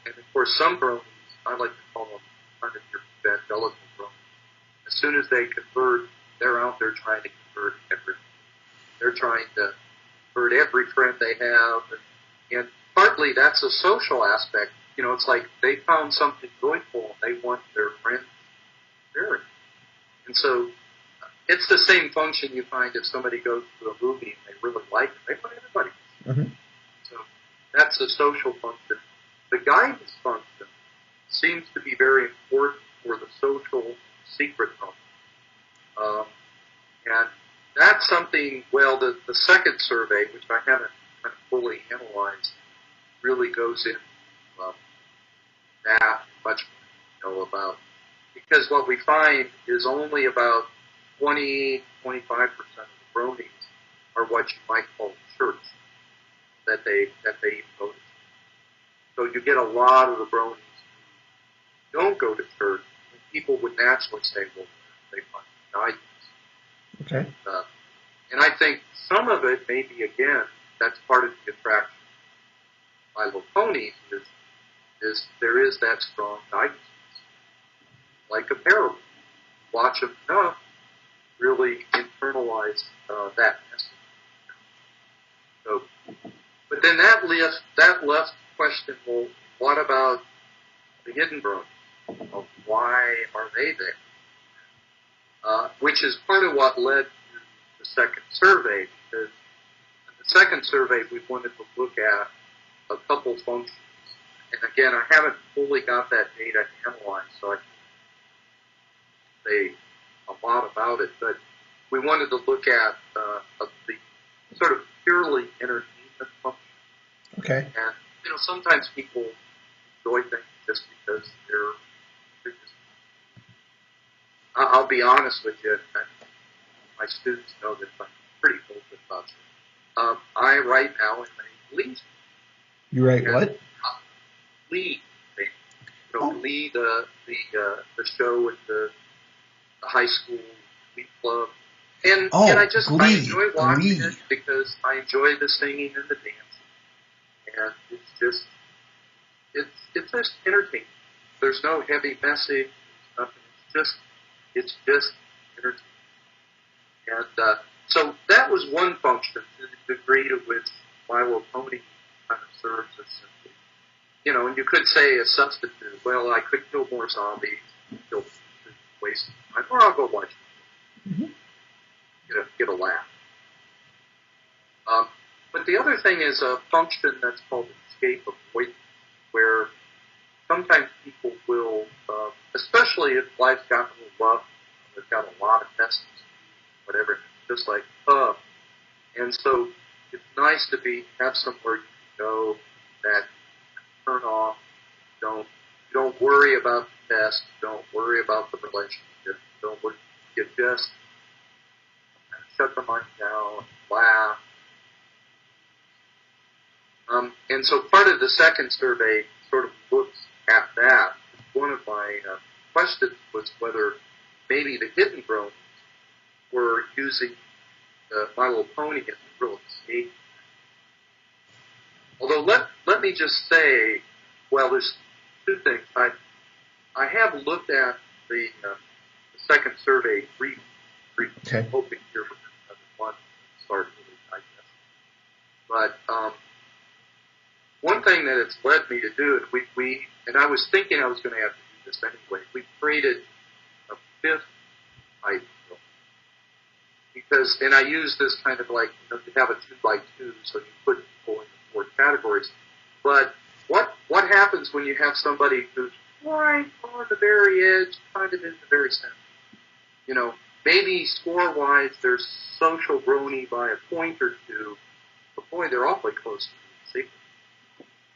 and of course some bronies, I like to call them kind of your evangelical bronies. As soon as they convert, they're out there trying to convert everyone. They're trying to convert every friend they have, and partly that's a social aspect. It's like they found something joyful, and they want their friends to share it. And so it's the same function you find if somebody goes to a movie and they really like it. They want everybody. Mm-hmm. So that's the social function. The guidance function seems to be very important for the social secret function. And that's something, well, the second survey, which I haven't kind of fully analyzed, really goes into that much more about. Because what we find is only about 20-25% of the bronies are what you might call church that they go to. So you get a lot of the bronies who don't go to church, and people would naturally say, well, they find guidance. Okay. And I think some of it, maybe again, that's part of the attraction by little ponies is there is that strong guidance, like a parable. Watch them enough, really internalize that message. So, but then that left question, well, what about the hidden bronies? Well, why are they there? Which is part of what led to the second survey, because in the second survey we wanted to look at a couple functions. And again, I haven't fully got that data analyzed, so I can't say a lot about it, but we wanted to look at the sort of purely entertainment function. Okay. And, sometimes people enjoy things just because they're just, I'll be honest with you, and my students know that I'm pretty open about it. I right now am a Glee. You write what? Glee. Glee, the show at the high school Glee club. And I enjoy watching it because I enjoy the singing and the dancing. And it's just entertaining. There's no heavy message, nothing. It's just entertaining. And so that was one function, to the degree to which My Little Pony kind of serves as simply, and you could say a substitute. Well, I could kill more zombies, waste time, or I'll go watch it. Mm-hmm. Get a laugh. But the other thing is a function that's called escape avoidance, where sometimes people will, especially if life's gotten a little rough, they've got a lot of messages, whatever, just like, and so it's nice to have somewhere you can go that turn off, don't worry about the test, don't worry about the relationship, don't worry, you just shut the mind down, laugh. And so part of the second survey sort of looks at that. One of my questions was whether maybe the hidden bronies were using My Little Pony as a real escape. Although let me just say, well, there's two things. I have looked at the second survey briefly, okay. Hoping here for another one start really digest. But one thing that it's led me to do, and I was thinking I was going to have to do this anyway, we created a fifth type because, and I use this kind of like, to have a 2x2, so you put people in the 4 categories. But what happens when you have somebody who's right on the very edge, kind of in the very center? Maybe score-wise, they're social brony by a point or two, but boy, they're awfully close to the secret.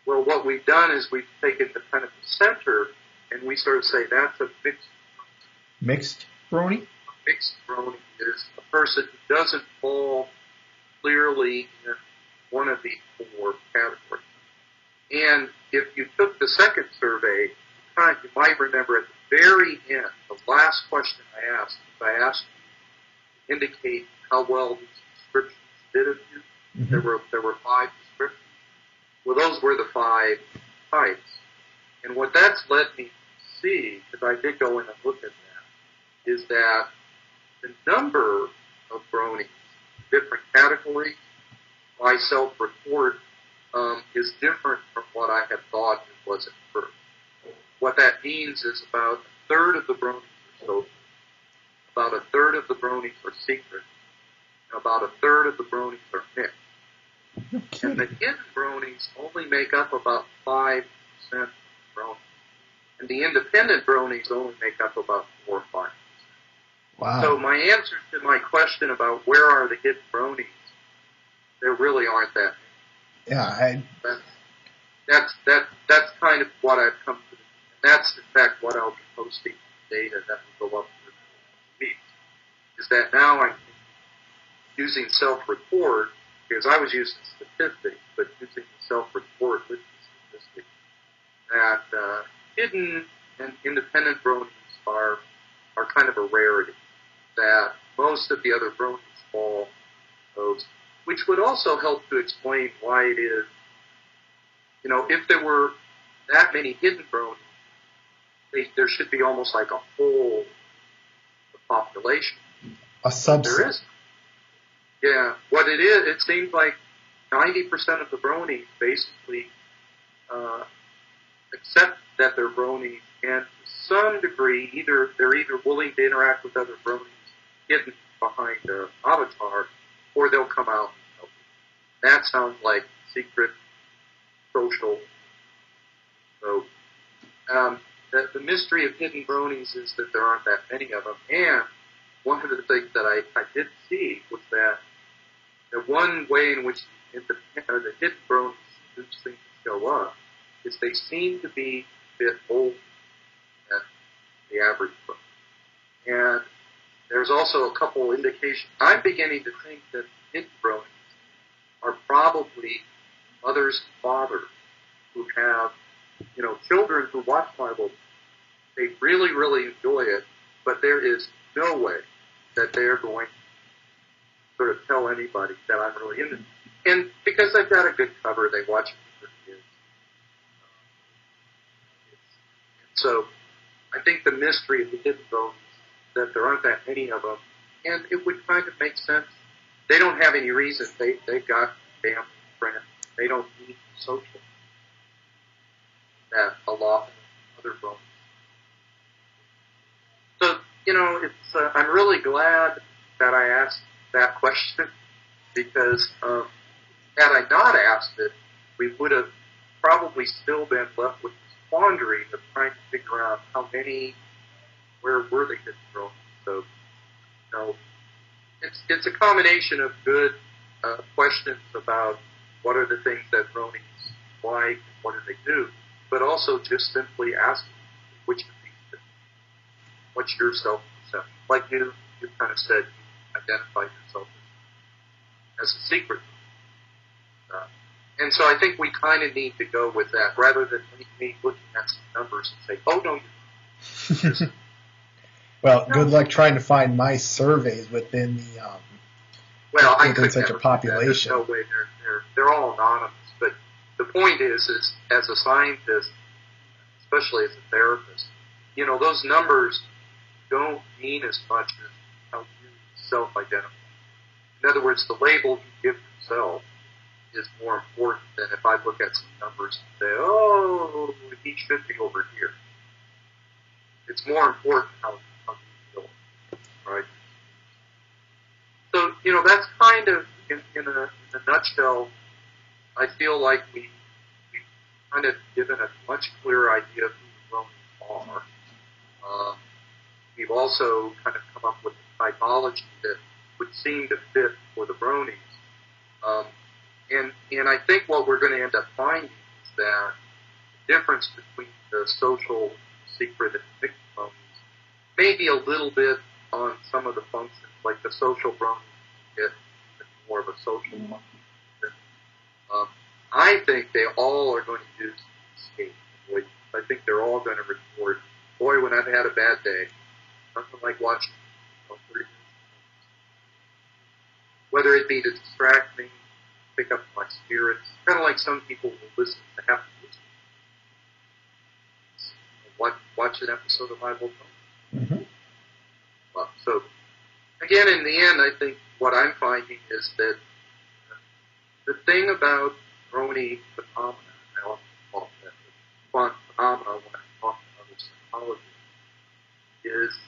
Well, what we've done is we've taken the kind of the center, and we sort of say that's a mixed brony. Mixed brony? A mixed brony is a person who doesn't fall clearly in one of the 4 categories. And if you took the second survey, you might remember at the very end, the last question I asked you to indicate how well these descriptions did of you. Mm-hmm. There were 5 descriptions. Well, those were the 5 types. And what that's led me to see, because I did go in and look at that, is that the number of bronies, different categories, by self-report, is different from what I had thought it was at first. What that means is about a third of the bronies are social, about a third of the bronies are secret, and about a third of the bronies are mixed. Okay. And the hidden bronies only make up about 5% of the bronies. And the independent bronies only make up about 4 or 5%. Wow. So my answer to my question about where are the hidden bronies, there really aren't that many. Yeah, that's kind of what I've come to. And that's, in fact, what I'll be posting data that will go up in the week. Is that now I'm using self-report, because I was using statistics, but using the self-report with the statistics, that hidden and independent bronies are kind of a rarity. That most of the other bronies fall those, which would also help to explain why it is, if there were that many hidden bronies, there should be almost like a whole population. A subset. There is. Yeah. What it is, it seems like 90% of the bronies basically accept that they're bronies, and to some degree, they're either willing to interact with other bronies hidden behind an avatar, or they'll come out and help you. That sounds like secret social. So the mystery of hidden bronies is that there aren't that many of them. And one of the things that I did see was that the one way in which the hidden bronies seem to show up is they seem to be a bit older than the average brony. And there's also a couple indications. I'm beginning to think that hidden bronies are probably mothers and fathers who have, children who watch Bible. They really, really enjoy it, but there is no way that they're going to sort of tell anybody that I'm really into it. And because I've got a good cover, they watch it with their kids. So I think the mystery of the hidden bronies is that there aren't that many of them, and it would kind of make sense. They don't have any reason. They've got family, friends. They don't need social that a lot of other bronies. So, it's I'm really glad that I asked that question, because had I not asked it, we would have probably still been left with this quandary of trying to figure out how many, where were they hidden bronies. So, it's a combination of good questions about what are the things that bronies like, what do they do, but also just simply asking which of these, what's your self-perception? Like you kind of said, you identified yourself as a secret. And so I think we kind of need to go with that, rather than me looking at some numbers and say, oh, no, you Well, good luck trying to find my surveys within the within such a population. There's no way they're all anonymous. But the point is as a scientist, especially as a therapist, those numbers don't mean as much as how you self-identify. In other words, the label you give yourself is more important than if I look at some numbers and say, oh, he should be over here. It's more important how you feel, right? So, that's kind of, in a nutshell, I feel like we've kind of given a much clearer idea of who the bronies are. We've also kind of come up with a typology that would seem to fit for the bronies. And I think what we're going to end up finding is that the difference between the social, secret, and mixed bronies may be a little bit on some of the functions, like the social bronies get more of a social function. I think they all are going to use escape. I think they're all going to report, boy, when I've had a bad day, nothing like watching 30 minutes. Whether it be to distract me, pick up my spirits, kind of like some people will listen to half the watch an episode of Bible. Mm-hmm. So, again, in the end, I think what I'm finding is that the thing about brony phenomena, I often call that the phenomena when I talk to other psychologists, is,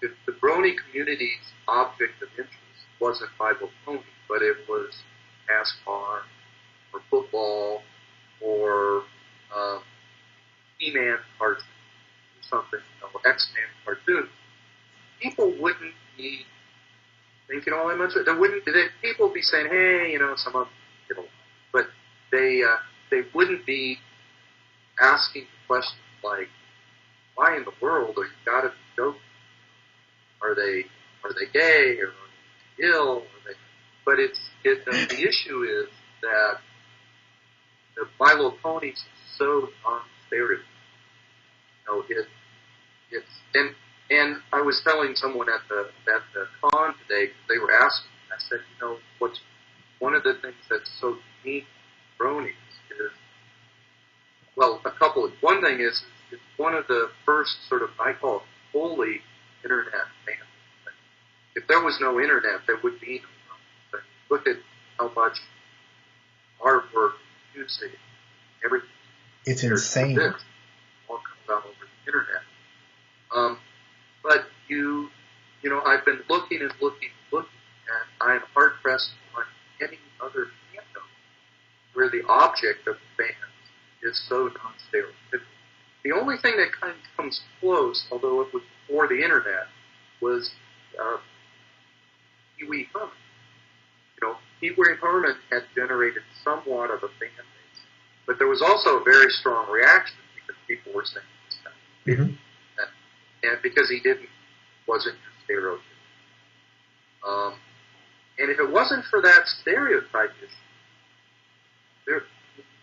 if the brony community's object of interest wasn't Bible pony, but it was NASCAR or football or He-Man cartoons or something, X-Men cartoons, people wouldn't be thinking all that much. People would be saying, hey, some of them, but they wouldn't be asking questions like, why in the world are you gotta be joking? Are they gay, or are they ill? But the issue is that the My Little Pony is so non-stereotypical. And I was telling someone at the con today, because they were asking, I said, what's one of the things that's so unique to bronies is, well, a couple of, one thing is it's one of the first sort of, I call it fully internet family. If there was no internet, there would be no bronies. But look at how much artwork, music, everything. It's insane. This all comes out over the internet. But I've been looking and looking, and I'm hard pressed to find any other fandom where the object of the fans is so non-stereotypical. The only thing that kind of comes close, although it was before the internet, was Pee Wee Herman. Pee Wee Herman had generated somewhat of a fan base, but there was also a very strong reaction because people were saying this kind of thing. And because he wasn't your stereotype. And if it wasn't for that stereotype issue,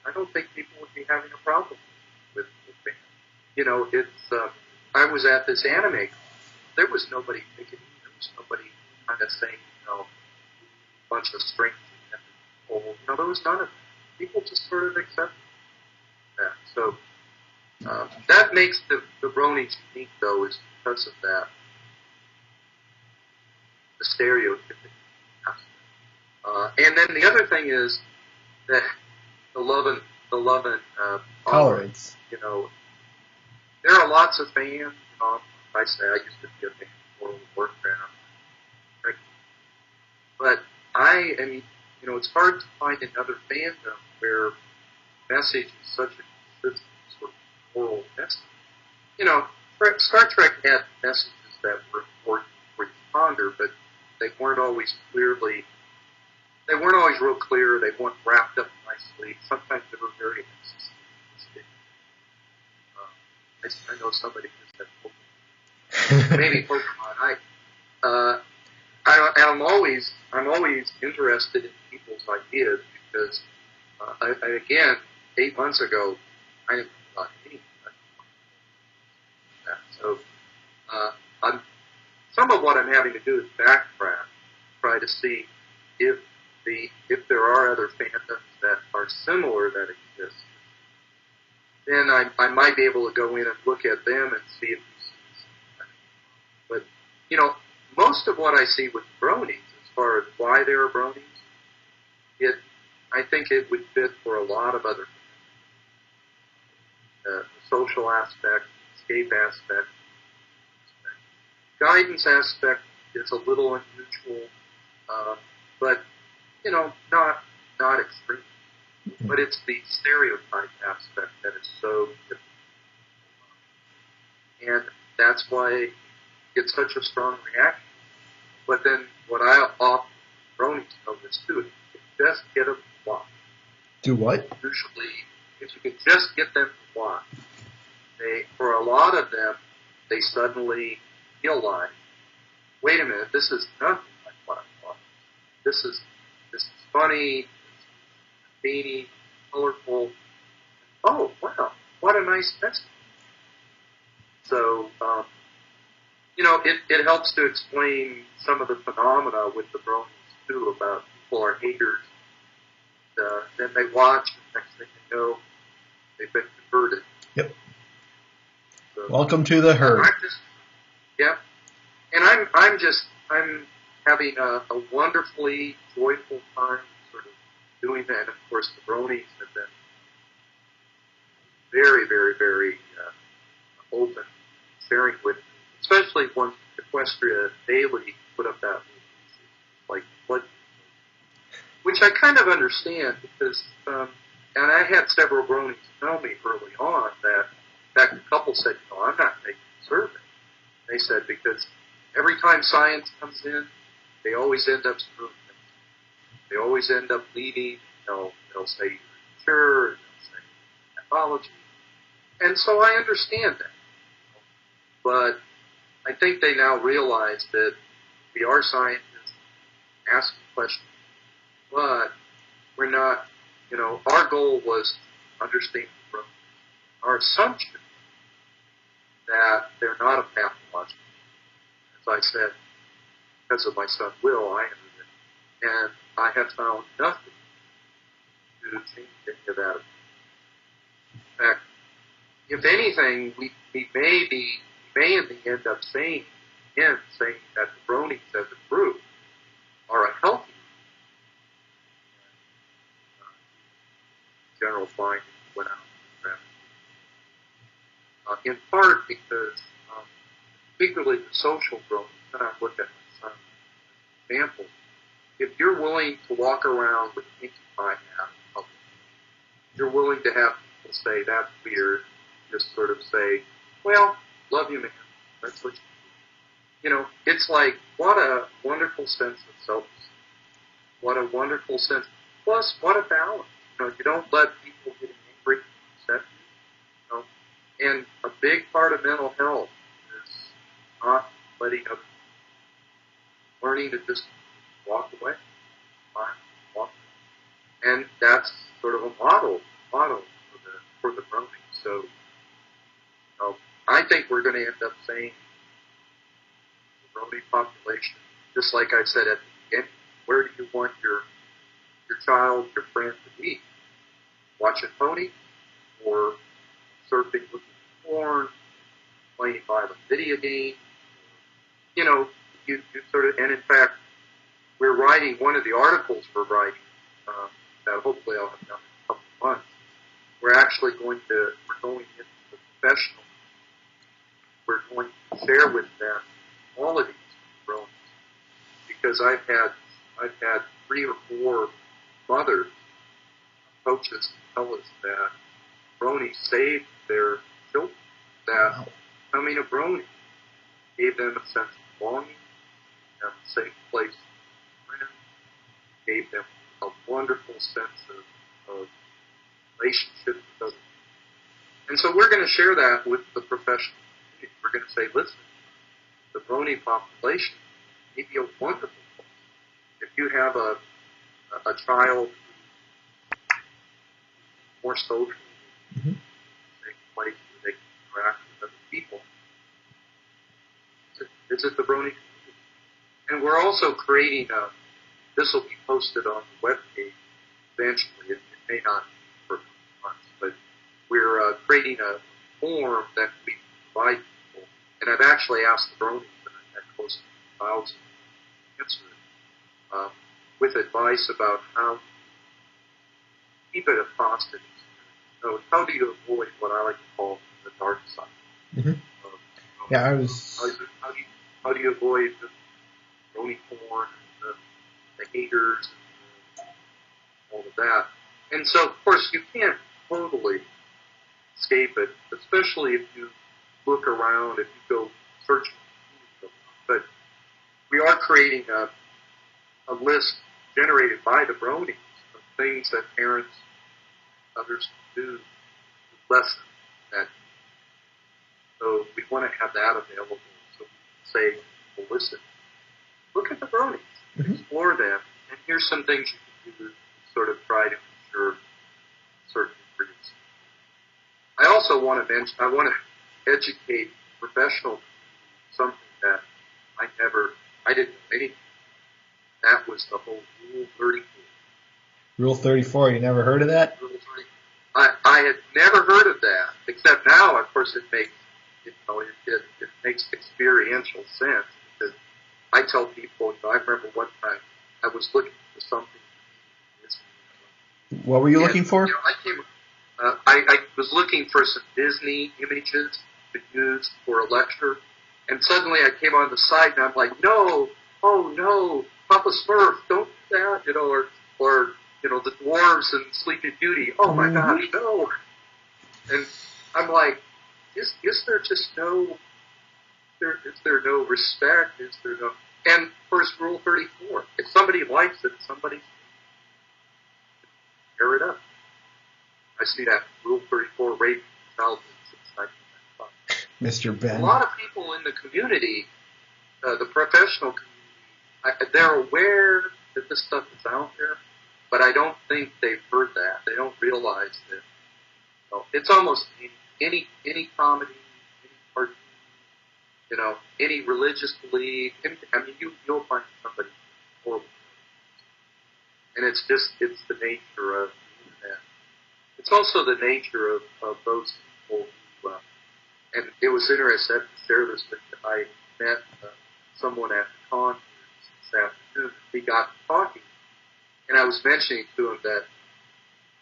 I don't think people would be having a problem with fans. I was at this anime. There was nobody picking. There was nobody kind of saying, a bunch of strings and pull. There was none of it. People just sort of accepted that. So that makes the bronies unique, though, is because of that. The stereotypic aspect. And then the other thing is that the love and tolerance. There are lots of fans. I say I used to be a fan of World of Warcraft, but it's hard to find another fandom where message is such a consistent sort of moral message. Star Trek had messages that were important for each ponder, but they weren't always real clear. They weren't wrapped up nicely. Sometimes they were very insistent. I know somebody just said Pokemon. Maybe Pokemon. I'm always interested in people's ideas because, again, 8 months ago, I didn't know about anything like that. So, some of what I'm having to do is backtrack, try to see if there are other fandoms that are similar that exist. Then I might be able to go in and look at them and see if you see something. But, most of what I see with bronies, as far as why there are bronies, I think it would fit for a lot of other things. The social aspect, escape aspect, guidance aspect is a little unusual, but, not extreme. But it's the stereotype aspect that is so difficult. And that's why it gets such a strong reaction. But then what I often bronies know this too, if you can just get them to watch. Do what? Usually, if you can just get them to watch, for a lot of them, they suddenly realize, wait a minute, this is nothing like what I thought. This is funny, beanie, colorful. Oh, wow, what a nice message. So, it helps to explain some of the phenomena with the bronies, too, about people are haters. Then they watch, and next thing you know, they've been converted. Yep. So, welcome to the herd. And I'm having a wonderfully joyful time sort of doing that. And of course, the bronies have been very, very, very open, sharing with me, especially once Equestria Daily put up that like blood, which I kind of understand because, and I had several bronies tell me early on that, in fact, a couple said, I'm not taking the survey. They said because every time science comes in, they always end up screwing things. They always end up leading. They'll say sure, they'll say pathology, and so I understand that. But I think they now realize that we are scientists asking questions, but we're not. Our goal was to understand the bronies. Our assumption that they're not a pathological. As I said, because of my son Will, I entered it, and I have found nothing to change any of that. In fact, if anything, we may in the end up saying that the bronies as a group are a healthy general findings went out to them. In part because, particularly the social growth, and I look at my son as an example, if you're willing to walk around with a Pinkie Pie hat in public, you're willing to have people say, that's weird, just sort of say, well, love you, man. That's what you do. It's like, what a wonderful sense of self-esteem. What a wonderful sense. Plus, what a balance. You don't let people get angry and upset you. And a big part of mental health is not letting others, learning to just walk away. Walk away. And that's sort of a model for the brony. So, I think we're going to end up saying the brony population, just like I said at the beginning, where do you want your child, your friend to be? Watching pony, or surfing, looking at porn, playing violent video games? You sort of, and in fact, we're writing one of the articles we're writing that hopefully I'll have done in a couple of months. We're going into the professional. We're going to share with them all of these bronies, because I've had 3 or 4 mothers, coaches tell us that bronies saved their children, that becoming a brony gave them a sense of belonging, a safe place to friends, gave them a wonderful sense of relationship with others. And so we're going to share that with the professional community. We're going to say, listen, the brony population may be a wonderful place. If you have a child more social, safe place where they can interact with other people, visit the brony community. And we're also creating this will be posted on the webpage eventually. It may not be for months, but we're creating a form that we provide people. And I've actually asked the bronies, and I've had close to 1,000 answer it, with advice about how to keep it a positive experience. So how do you avoid what I like to call the dark side? Mm-hmm. How do you avoid the brony porn and the haters and all of that? And so, of course, you can't totally escape it, especially if you look around, if you go searching. But we are creating a list generated by the bronies of things that parents, others can do to lessen that. So we want to have that available. So we can say, well, listen, look at the bronies, explore them, and here's some things you can do to sort of try to ensure certain degrees. I also want to mention, I want to educate professional something that I didn't know anything. That was the whole Rule 34. Rule 34, you never heard of that? Rule 30. I had never heard of that, except now, of course, it makes experiential sense, because I tell people, I remember one time I was looking for something. What were you looking for? I was looking for some Disney images to use for a lecture, and suddenly I came on the site, and I'm like, no, oh no, Papa Smurf, don't do that, or the dwarves and Sleeping Beauty. Oh my gosh, no! And I'm like, is there just no? Is there no respect? Is there no? And of course, Rule 34. If somebody likes it, somebody tear it up. I see that Rule 34 rape childhood since 1995. Mr. Ben. A lot of people in the community, the professional community, they're aware that this stuff is out there, but I don't think they've heard that. They don't realize that. It's almost any comedy, any cartoon, any religious belief. You'll find somebody horrible. And it's the nature of the internet. It's also the nature of those people who, and it was interesting to share this with you. I met someone at the conference this afternoon. We got talking, and I was mentioning to him that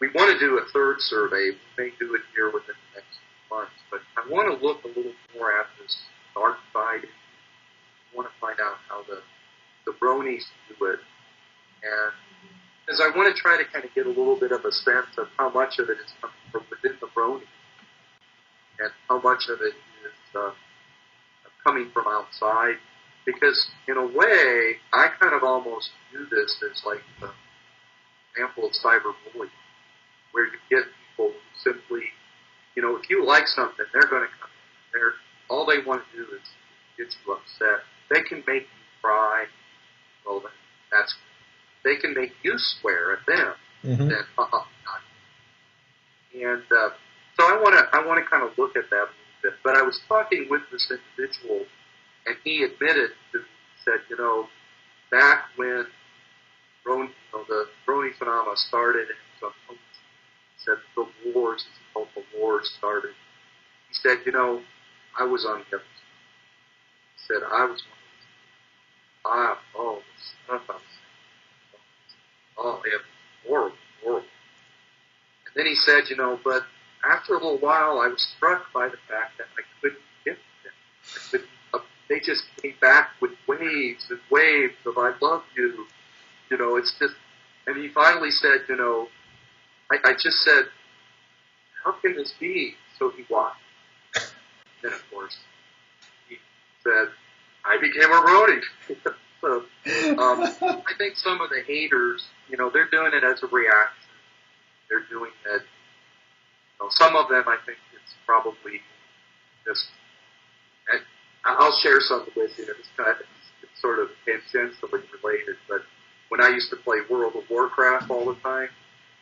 we want to do a third survey. We may do it here within the next months, but I want to look a little more at this dark side. I want to find out how the bronies do it, and because I want to try to kind of get a little bit of a sense of how much of it is coming from within the brony, and how much of it is coming from outside. Because in a way, I kind of almost view this as like an example of cyberbullying, where you get people who simply, if you like something, they're going to come in. All they want to do is get you upset. They can make you cry. Well, then that's good. They can make you swear at them. Mm-hmm. Then, and so I want to kind of look at that a little bit. But I was talking with this individual, and he admitted said, back when the brony phenomena started, and he said the wars, as he called the wars, started. He said, I was on the other side. He said, I was one of those. The stuff I was saying. Oh, it was horrible, horrible. And then he said, but after a little while, I was struck by the fact that I couldn't get them. They just came back with waves and waves of "I love you," It's just. And he finally said, I just said, "How can this be?" So he watched. Then of course he said, "I became a brony." So I think some of the haters, they're doing it as a reaction. They're doing it. Some of them, I think, it's probably just. And I'll share something with you. It's sort of tangentially related, but when I used to play World of Warcraft all the time,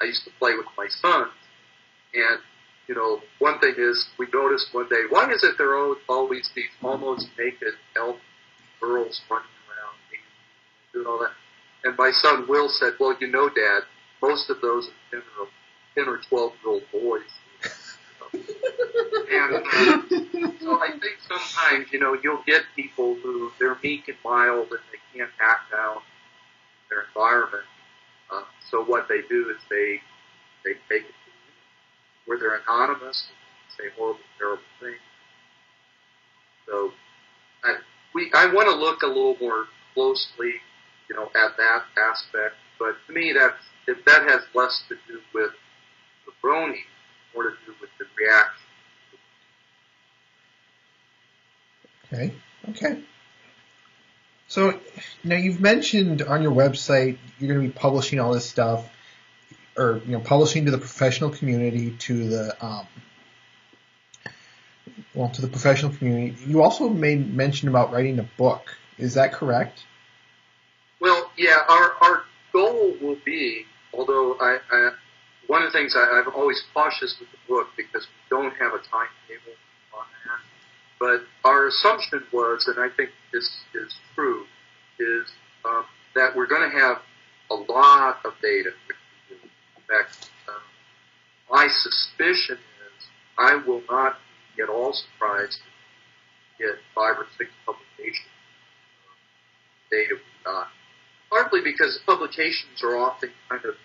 I used to play with my sons. And, one thing is, we noticed one day, why is it there are always these almost naked elf girls running around doing all that? And my son Will said, well, Dad, most of those are 10 or 12-year-old boys. And so I think sometimes, you'll get people who, they're meek and mild and they can't act down their environment. So what they do is they take it where they're anonymous, say horrible, terrible things. So I want to look a little more closely, at that aspect. But to me, that has less to do with the brony, more to do with the reaction. Okay. So now you've mentioned on your website you're going to be publishing all this stuff, or publishing to the professional community, to the professional community. You also made mention about writing a book. Is that correct? Well, yeah. Our goal will be, although one of the things I'm always cautious with the book because we don't have a timetable on that. But our assumption was, and I think this is true, is that we're going to have a lot of data. In fact, my suspicion is I will not be at all surprised to get 5 or 6 publications of data we got. Partly because publications are often kind of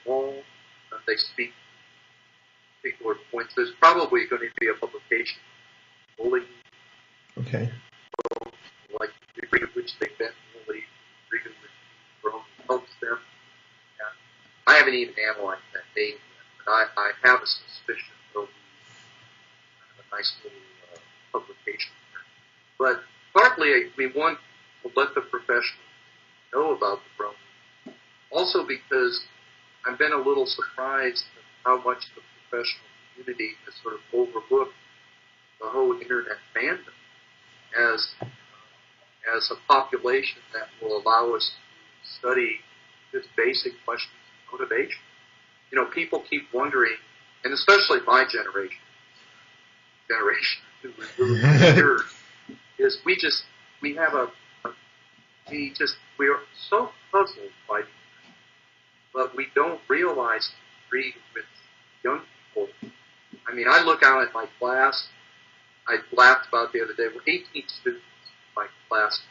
small. They speak particular points. There's probably going to be a publication bullying. Okay. Like the degree to which they've been bullied, the degree to which helps them. And I haven't even analyzed that data yet, but I have a suspicion there'll be a nice little publication there. But partly we want to let the professionals know about the brony. Also because I've been a little surprised at how much the professional community has sort of overlooked the whole internet fandom as a population that will allow us to study just basic questions of motivation. People keep wondering, and especially my generation who is really weird, is we are so puzzled by the internet, but we don't realize the degree with young people. I mean, I look out at my class. I laughed about the other day. We're 18 students in my class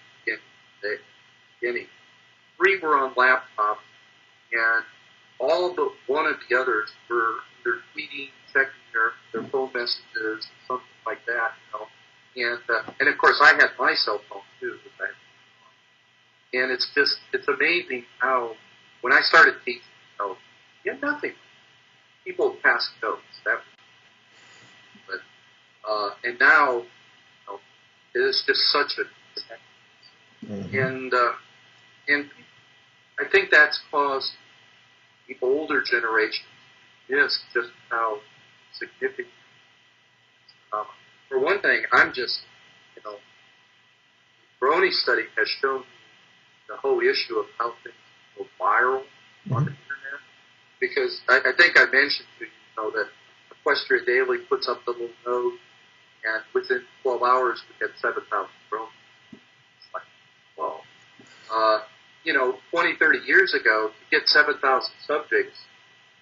beginning. 3 were on laptops, and all but one of the others were either tweeting, checking their phone messages, something like that, and of course I had my cell phone too. And it's amazing how, when I started teaching, you had nothing. People passed notes. And now, it is just such a, and I think that's caused the older generation to miss just how significant. For one thing, brony study has shown the whole issue of how things go viral on the internet. Because I think I mentioned to you, that Equestria Daily puts up the little note, and within 12 hours we had 7,000 bronies. It's like, well, 20, 30 years ago, to get 7,000 subjects,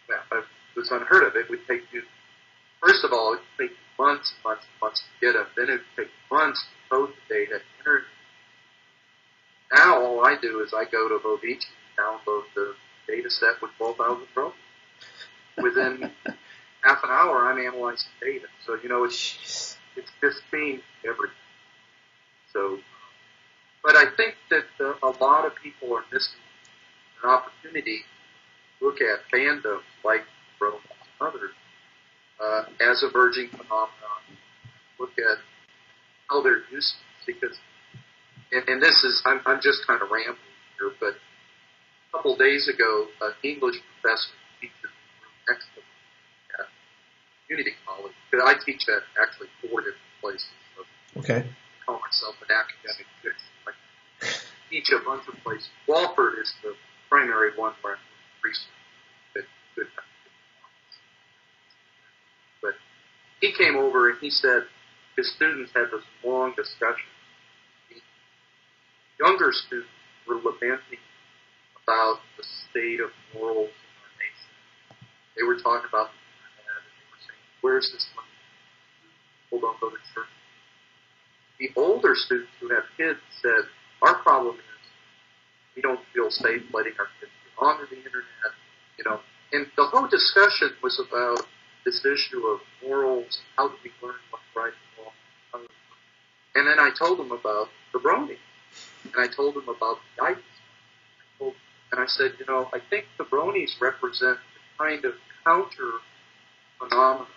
it was unheard of. It would take you, first of all, it would take you months and months and months to get them. Then it would take months to code the data and enter it. Now all I do is I go to BwB and download the data set with 12,000 bronies. Within half an hour, I'm analyzing data. So, it's just changed everything. So, but I think that a lot of people are missing an opportunity to look at fandoms like bronies and others as emerging phenomenon. Look at how they're used, because, and this is, I'm just kind of rambling here, but a couple of days ago, an English professor teaches next to me at community college. I teach at actually 4 different places. So okay. I call myself an academic. I teach a bunch of places. Walford is the primary one where I'm research. Good. But he came over and he said his students had this long discussion. The younger students were lamenting about the state of morals in our nation. They were talking about the internet, and they were saying, where's this money? People don't go to church. The older students who have kids said, our problem is we don't feel safe letting our kids get onto the internet, And the whole discussion was about this issue of morals, how do we learn what's right and wrong. And then I told them about the brony, and I told them about the ice. And I said, I think the bronies represent the kind of counter phenomena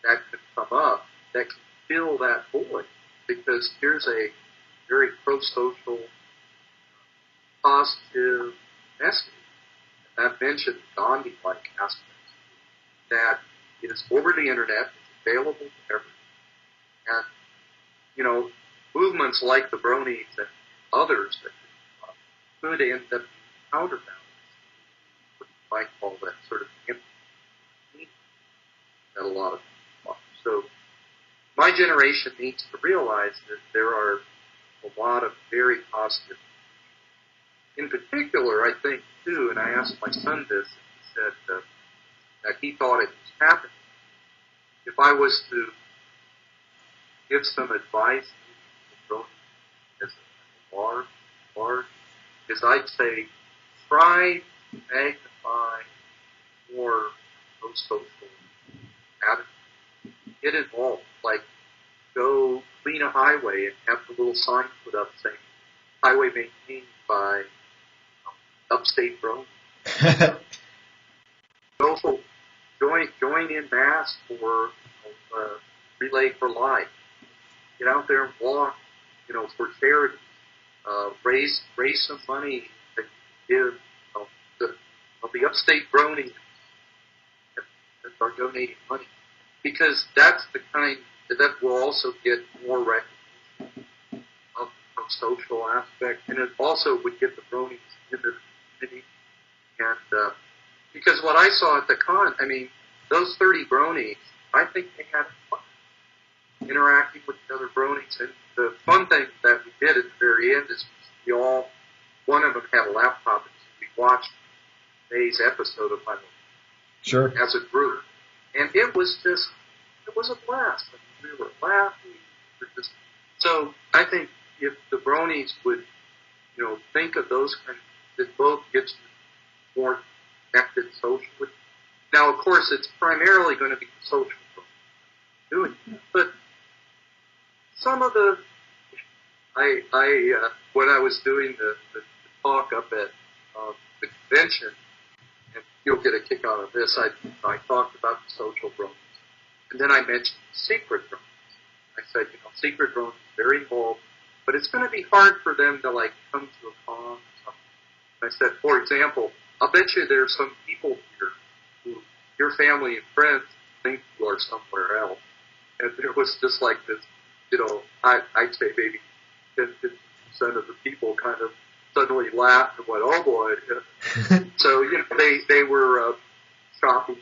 that can come up that can fill that void, because here's a very pro-social, positive message. And I've mentioned Gandhi-like aspects that is over the internet, it's available to everyone. And, movements like the bronies and others that could end up counterbalance, what you might call that sort of empty that a lot of people are. So my generation needs to realize that there are a lot of very positive. In particular, I think, too, and I asked my son this, and he said that he thought it was happening. If I was to give some advice as a large, is I'd say, try to magnify more those social attitudes. Get involved. Like, go clean a highway and have the little sign put up saying, highway maintained by upstate brony. Join in mass for Relay for Life. Get out there and walk, for charity. Raise some money to give the upstate brony that are donating money, because that's the kind that will also get more recognition of social aspect, and it also would get the bronies into the community. And because what I saw at the con, those 30 bronies, I think they had fun interacting with the other bronies. And the fun thing that we did at the very end is one of them had a laptop, and we watched today's episode of my Sure. as a group. And it was a blast. We were laughing. So I think if the bronies would, think of those kinds, that both gets more connected social with. Now, of course, it's primarily going to be social doing that, but some of the, when I was doing the talk up at the convention, and you'll get a kick out of this, I talked about the social bronies, and then I mentioned secret bronies. I said, secret bronies are very involved, but it's going to be hard for them to, like, come to a con or something. And I said, for example, I'll bet you there's some people here who your family and friends think you are somewhere else. And there was just like this, I'd say maybe 10-15% of the people kind of suddenly laughed and went, oh boy. So, they were shopping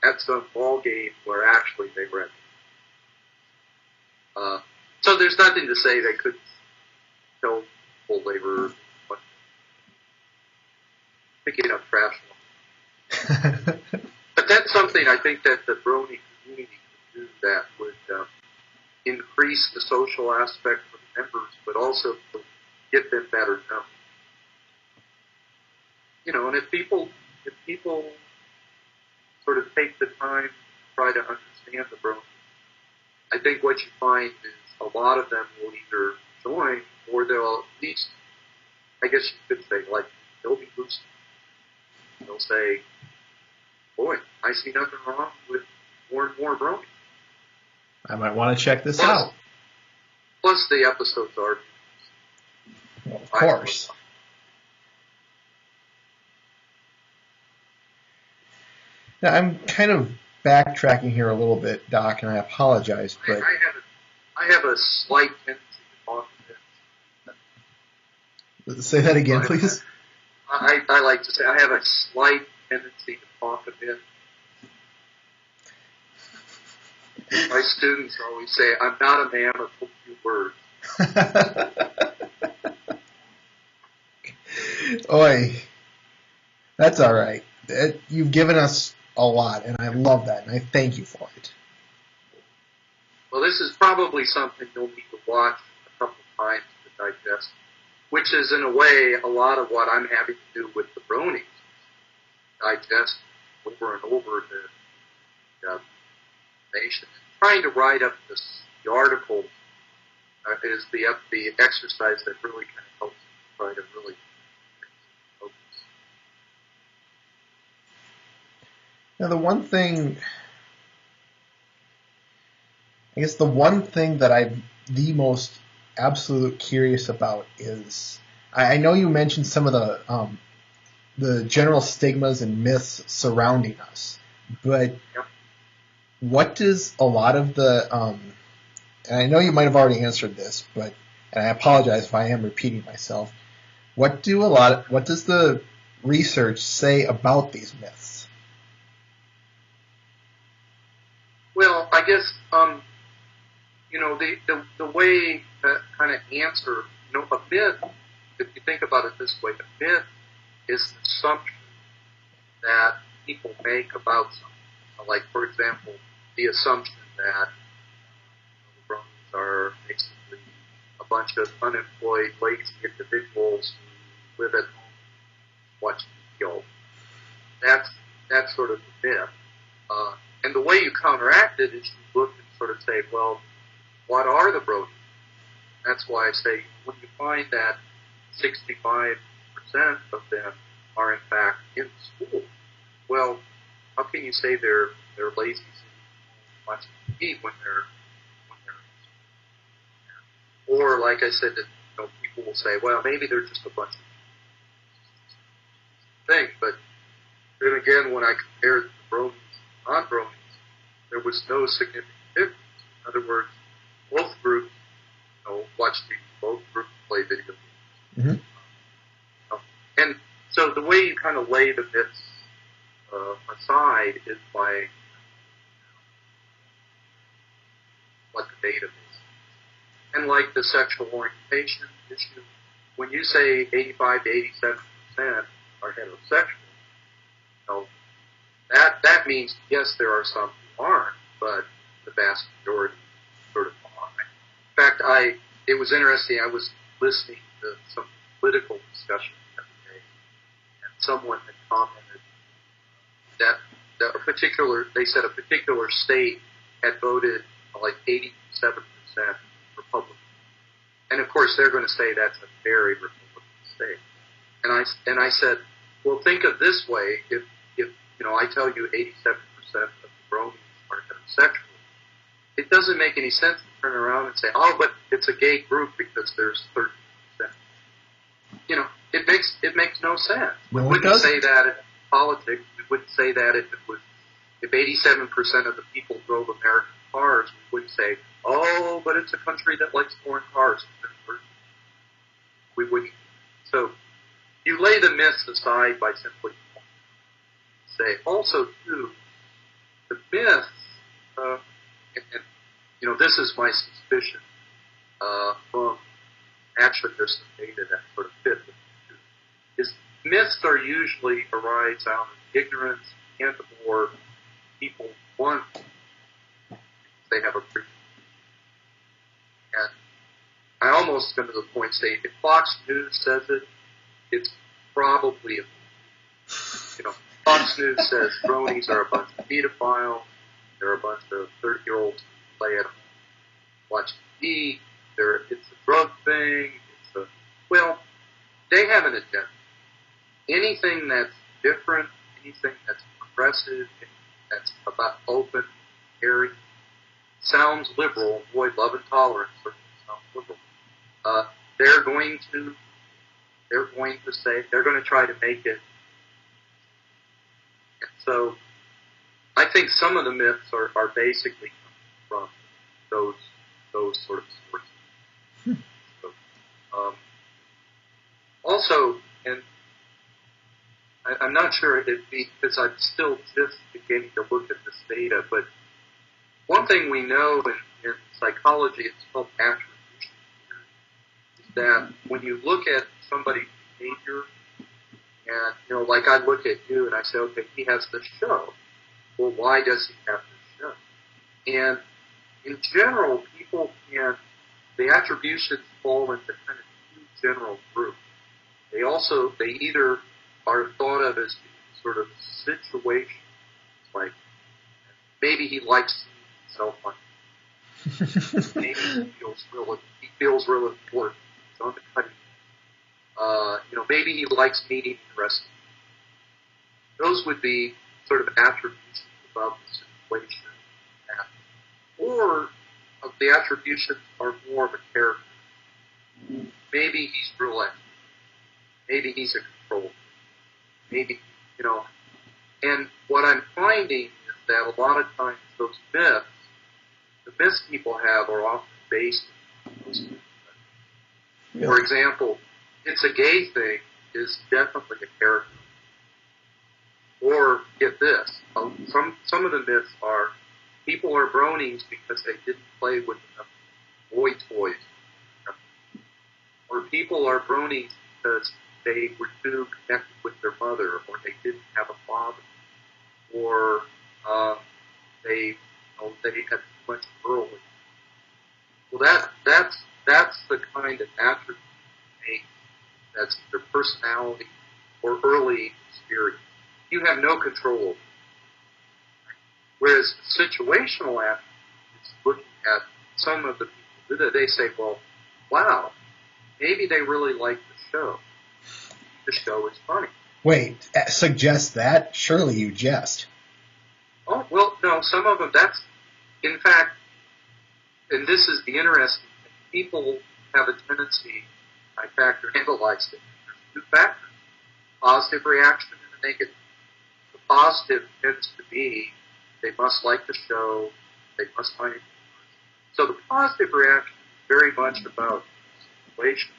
at some ball game where actually they were at. So there's nothing to say they couldn't tell people they were picking up trash. But that's something I think that the brony community could do that would increase the social aspect for the members, but also get them better known. And if people sort of take the time to try to understand the brony, I think what you find is a lot of them will either join or they'll at least, I guess you could say, like, they'll be boosted. They'll say, boy, I see nothing wrong with more and more bronies. I might want to check this out. Plus the episodes are... Well, of course. Now, I'm kind of backtracking here a little bit, Doc, and I apologize, but... I have a slight tendency to talk a bit. Say that again, please. I like to say I have a slight tendency to talk a bit. My students always say, I'm not a man of a few words. Oi. That's all right. You've given us a lot, and I love that, and I thank you for it. Well, this is probably something you'll need to watch a couple times to digest, which is, in a way, a lot of what I'm having to do with the bronies. Digest over and over the information. Trying to write up the article is the exercise that really kind of helps try to really focus. Now, the one thing that I'm the most absolute curious about is, I know you mentioned some of the general stigmas and myths surrounding us, but what does a lot of the, and I know you might have already answered this, and I apologize if I am repeating myself, what does the research say about these myths? Well, I guess, the way to kind of answer, a myth, if you think about it this way, a myth is an assumption that people make about something. Like, for example, the assumption that the bronies are basically a bunch of unemployed, lazy individuals who live at home watching TV. That's sort of the myth. And the way you counteract it is you look and sort of say, well, what are the bronies? That's why I say when you find that 65% of them are in fact in school, well, how can you say they're lazy watching TV when they're or like I said, that people will say, well, maybe they're just a bunch of things. But then again, when I compared the bronies and non-bronies, there was no significant difference. In other words, both groups watch TV, both groups play video games. Mm-hmm. And so the way you kind of lay the myths aside is by what the data is. And like the sexual orientation issue, when you say 85 to 87% are heterosexual, that means, yes, there are some who aren't, but the vast majority sort of are. In fact, it was interesting. I was listening to some political discussion the other day, and someone had commented that they said a particular state had voted like 87% Republican. And of course they're going to say that's a very Republican state. And I said, well, think of this way, if I tell you 87% of the bronies are heterosexual, it doesn't make any sense to turn around and say, oh, but it's a gay group because there's 30%. It makes no sense. We wouldn't say that in politics. We wouldn't say that if 87% of the people drove American cars. We wouldn't say, oh, but it's a country that likes foreign cars. We wouldn't. So you lay the myths aside by simply say, also too, the myths, this is my suspicion from actually there's some data that sort of fit with it, is myths are usually arise out of ignorance and or people want they have a pre. And I almost come to the point say if Fox News says it, it's probably Fox News says bronies are a bunch of pedophiles, they're a bunch of 30-year-olds who play at home, watch TV, it's a drug thing, they have an agenda. Anything that's different, anything that's progressive, anything that's about open, caring, sounds liberal. Boy, love and tolerance certainly sounds liberal. They're going to say, they're going to try to make it. And so I think some of the myths are basically coming from those sort of sources. So, also, and I'm not sure it'd be, because I'm still just beginning to look at this data, but one thing we know in psychology, it's called attribution theory, is that when you look at somebody's behavior, and, like I look at you and I say, okay, he has this show. Well, why does he have this show? And in general, the attributions fall into kind of two general groups. They either are thought of as sort of situations, like maybe he likes himself on maybe he feels real important. It's on the cutting. Maybe he likes meeting interesting. Those would be sort of attributions about the situation. Or the attributions are more of a character. Maybe he's real. Maybe he's a control. Maybe, and what I'm finding is that a lot of times the myths people have are often based on those myths. Yeah. For example, it's a gay thing is definitely a character. Or, get this, some of the myths are people are bronies because they didn't play with enough boy toys. Or people are bronies because they were too connected with their mother, or they didn't have a father, or they had too much girl. Well, that's the kind of attribute that's their personality or early experience. You have no control over it. Whereas situational attributes, looking at some of the people, they say, well, wow, maybe they really like the show. The show is funny. Wait, suggest that? Surely you jest. Oh, well, no, some of them, in fact, and this is the interesting thing, people have a tendency, I factor analyzed it, there's two factors, positive reaction and a negative. The positive tends to be, they must like the show, they must find it. So the positive reaction is very much about the situation.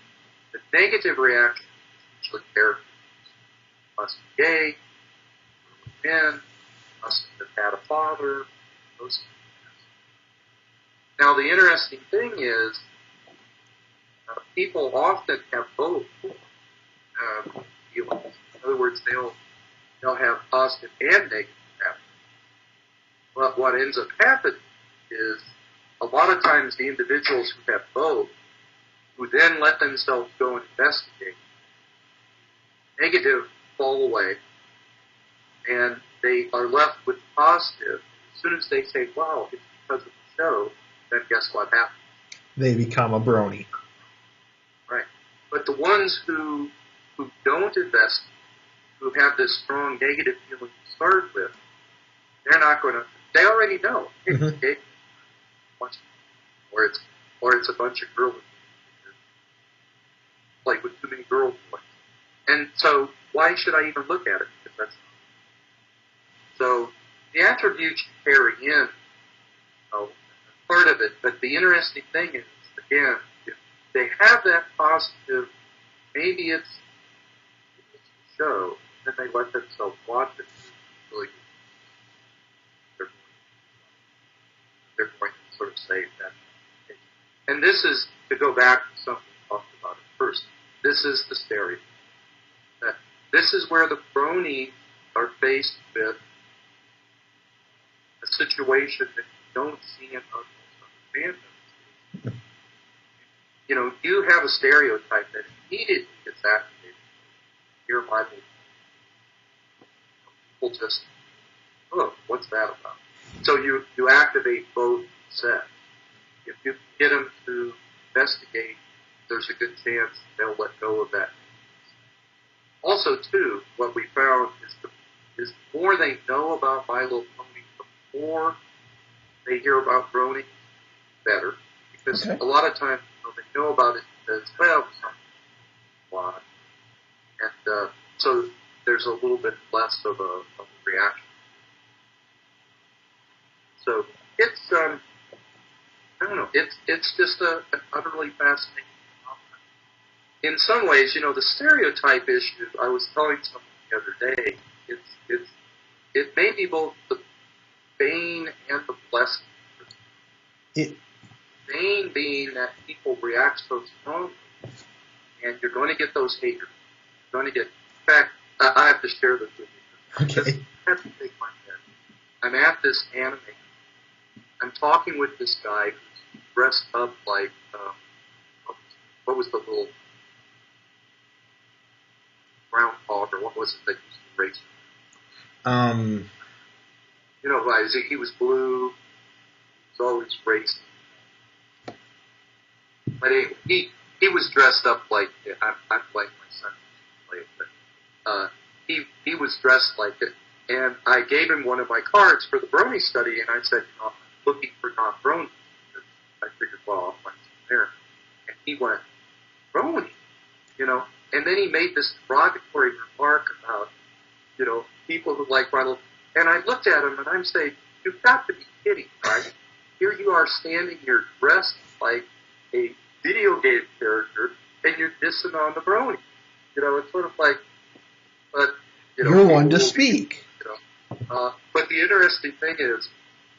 The negative reaction is usually characters. Must be gay, men, must have had a father, those things. Now the interesting thing is, people often have both feelings. In other words, they'll have positive and negative happening. But what ends up happening is a lot of times the individuals who have both, who then let themselves go and investigate, negative fall away, and they are left with positive. As soon as they say, wow, it's because of the show, then guess what happens? They become a brony. Right. But the ones who don't invest, who have this strong negative feeling to start with, they're not going to, they already know. It's Mm-hmm. gay, or it's a bunch of girls, like with too many girls. And so why should I even look at it? Because that's, so the attributes you carry in, part of it, but the interesting thing is, again, if they have that positive, maybe it's a show, then they let themselves watch it. Really, they're going to sort of save that. And this is, to go back to something we talked about at first, this is the stereotype. That this is where the bronies are faced with a situation that you don't see in other fandoms. You know, you have a stereotype that immediately gets activated. Your Bible. People just, oh, what's that about? So you activate both sets. If you get them to investigate, there's a good chance they'll let go of that. Also, too, what we found is the more they know about My Little Pony, the more they hear about brony, better. Because a lot of times, they know about it because, well, why? And so there's a little bit less of a reaction. So it's, I don't know, it's just an utterly fascinating phenomenon. In some ways, you know, the stereotype issue, I was telling someone the other day, it may be both the bane and the blessing. Bane being that people react so strongly, and you're going to get those haters. You're going to get, in fact, I have to share this with you. Okay. I have to take my head. I'm at this anime. I'm talking with this guy who's dressed up like, what was the little groundhog, or what was it that used to race? You know, he was blue. He was always racing. But anyway, he was dressed up like, I'm like my son, but he was dressed like it. And I gave him one of my cards for the brony study, and I said, you know, I'm looking for non-brony. I figured, well, I'll find some there. And he went, brony? You know, and then he made this derogatory remark about, you know, people who like Ronald. And I looked at him, and I'm saying, you've got to be kidding, right? Here you are standing here dressed like a video game character, and you're dissing on the brony. You know, it's sort of like, but, you know. You're one to speak. You know, but the interesting thing is,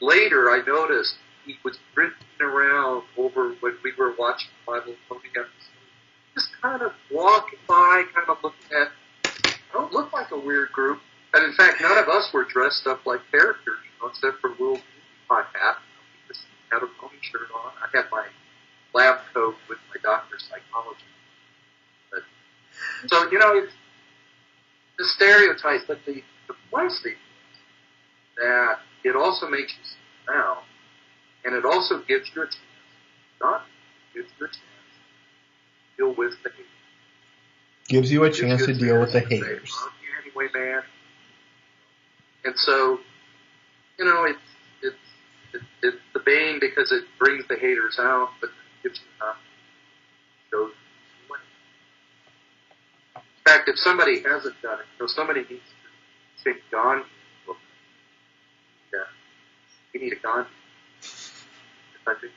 later I noticed he was drifting around over when we were watching My Little Pony episode, just kind of walking by, kind of looking at, don't look like a weird group. And in fact, none of us were dressed up like characters, you know, except for Will my hat. He just had a pony shirt on. I had my lab coat with my doctor's psychology. But, so, you know, it's the stereotype, but the blessing is that it also makes you see now, and it also gives you a chance, gives you a chance to deal with the haters. Gives you a chance to deal with the haters. Say, anyway, man. And so, you know, it's the bane because it brings the haters out, but it gives you enough to show them. In fact, if somebody hasn't done it, you know, somebody needs to take Gandhi. Yeah, we need a Gandhi. I think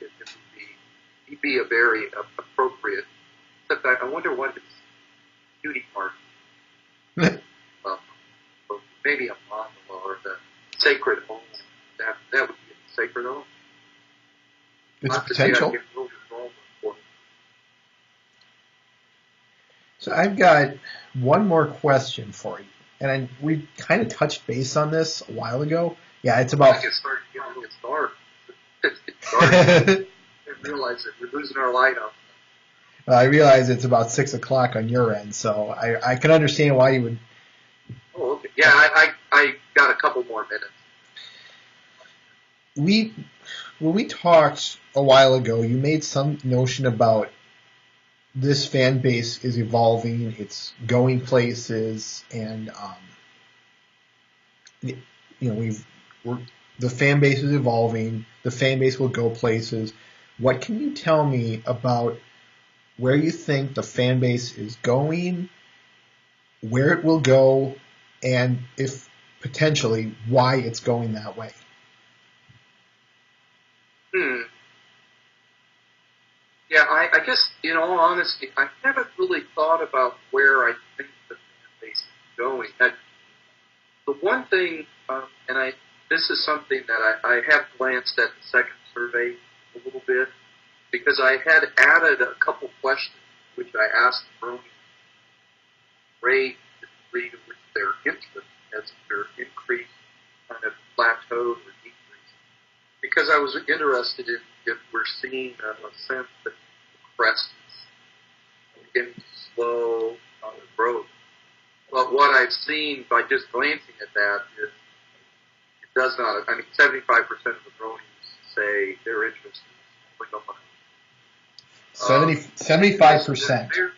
he'd be a very appropriate. Except I wonder what his beauty part. Maybe a mandala or the sacred home. That would be a sacred home. It's potential. So I've got one more question for you, and we kind of touched base on this a while ago. Yeah, it's about. It's dark. It's dark. I realize that we're losing our light up. I realize it's about 6 o'clock on your end, so I can understand why you would. Oh, okay. Yeah, I got a couple more minutes. When we talked a while ago, you made some notion about this fan base is evolving, it's going places, and the fan base is evolving. The fan base will go places. What can you tell me about where you think the fan base is going, where it will go, and if potentially why it's going that way? Yeah, I guess, in all honesty, I haven't really thought about where I think the fan base is going. The one thing, this is something that I have glanced at the second survey a little bit, because I had added a couple questions which I asked the brony rate the degree to which their interest has either increased, kind of plateaued, or decreased. Because I was interested in if we're seeing a sense that the crest is beginning to slow on the growth. But what I've seen by just glancing at that is it does not. I mean, 75% of the bronies say their interest is going on. 75%.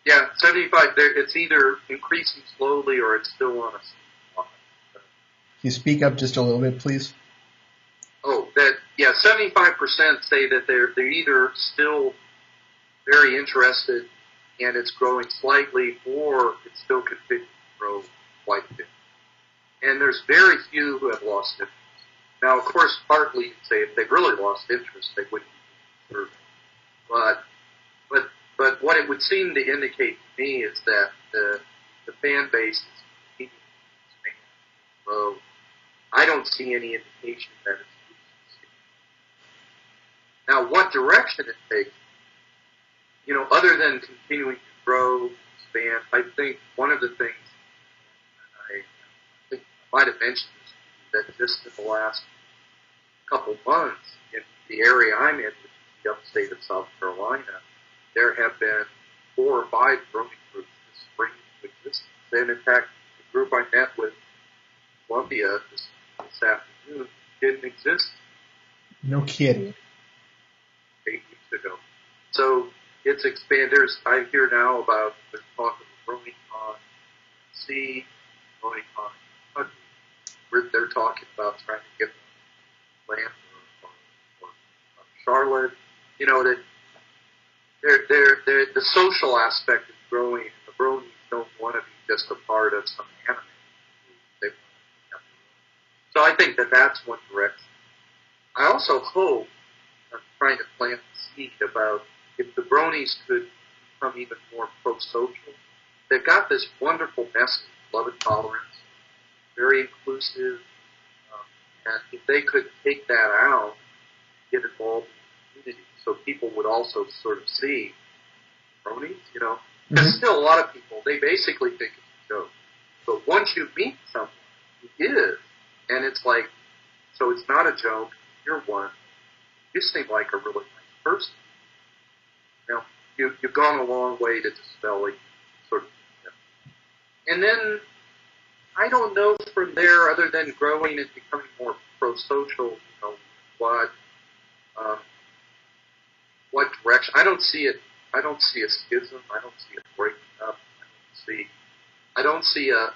Yeah, 75. It's either increasing slowly or it's still on a slow. Can you speak up just a little bit, please? 75% say that they're either still very interested and it's growing slightly, or it's still continuing to grow quite a bit. And there's very few who have lost interest. Now, of course, partly you'd say if they really lost interest, they wouldn't be surveyed. But what it would seem to indicate to me is that the fan base is continuing to expand. So I don't see any indication that it's losing steam. Now, what direction it takes, other than continuing to grow, expand, I think one of the things I think I might have mentioned this, that just in the last couple months in the area I'm in, which is the upstate of South Carolina, there have been 4 or 5 brony groups this spring into existence. And in fact, the group I met with Columbia this afternoon didn't exist. No kidding. 8 weeks ago. So it's expanded. I hear now about the talk of a BronyCon C, BronyCon Kentucky, where they're talking about trying to get land or Charlotte. That the social aspect is growing. The bronies don't want to be just a part of some anime. They want to have their own. So I think that that's one direction. I also hope, I'm trying to plant the seed about if the bronies could become even more pro-social. They've got this wonderful message, love and tolerance, very inclusive, and if they could take that out, get involved in the community, so people would also sort of see bronies, because still a lot of people, they basically think it's a joke. But once you meet someone who is, and it's like, so it's not a joke, you're one, you seem like a really nice person. You've gone a long way to dispelling sort of. And then, I don't know from there, other than growing and becoming more pro-social, what direction. I don't see it. I don't see a schism. I don't see it breaking up. I don't see an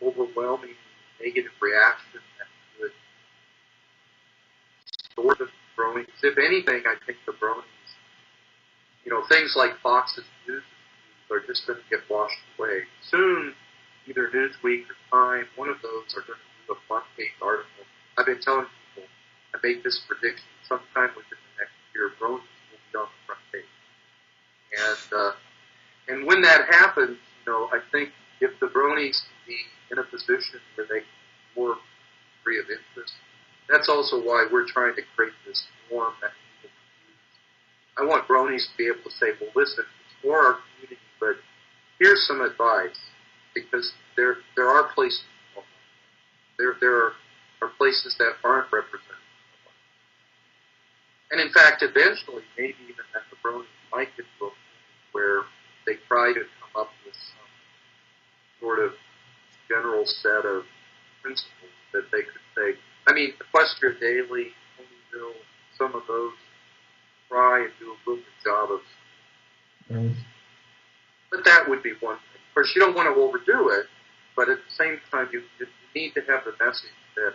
overwhelming negative reaction that would distort the bronies. If anything, I think the bronies, things like Fox's News are just going to get washed away. Soon, either Newsweek or Time, one of those are going to do a front-page article. I've been telling people, I make this prediction, sometime within the next year, bronies will be on the front page. And when that happens, I think if the bronies can be in a position where they can more degree of interest, that's also why we're trying to create this form that people can use. I want bronies to be able to say, well, listen, it's for our community, but here's some advice, because there are places, there are places that aren't represented. And in fact, eventually, maybe even that the bronies might get to a point where they try to come up with some sort of general set of principles that they could say. I mean, Equestria Daily, Ponyville, some of those try and do a good job of. But that would be one thing. Of course, you don't want to overdo it, but at the same time, you need to have the message that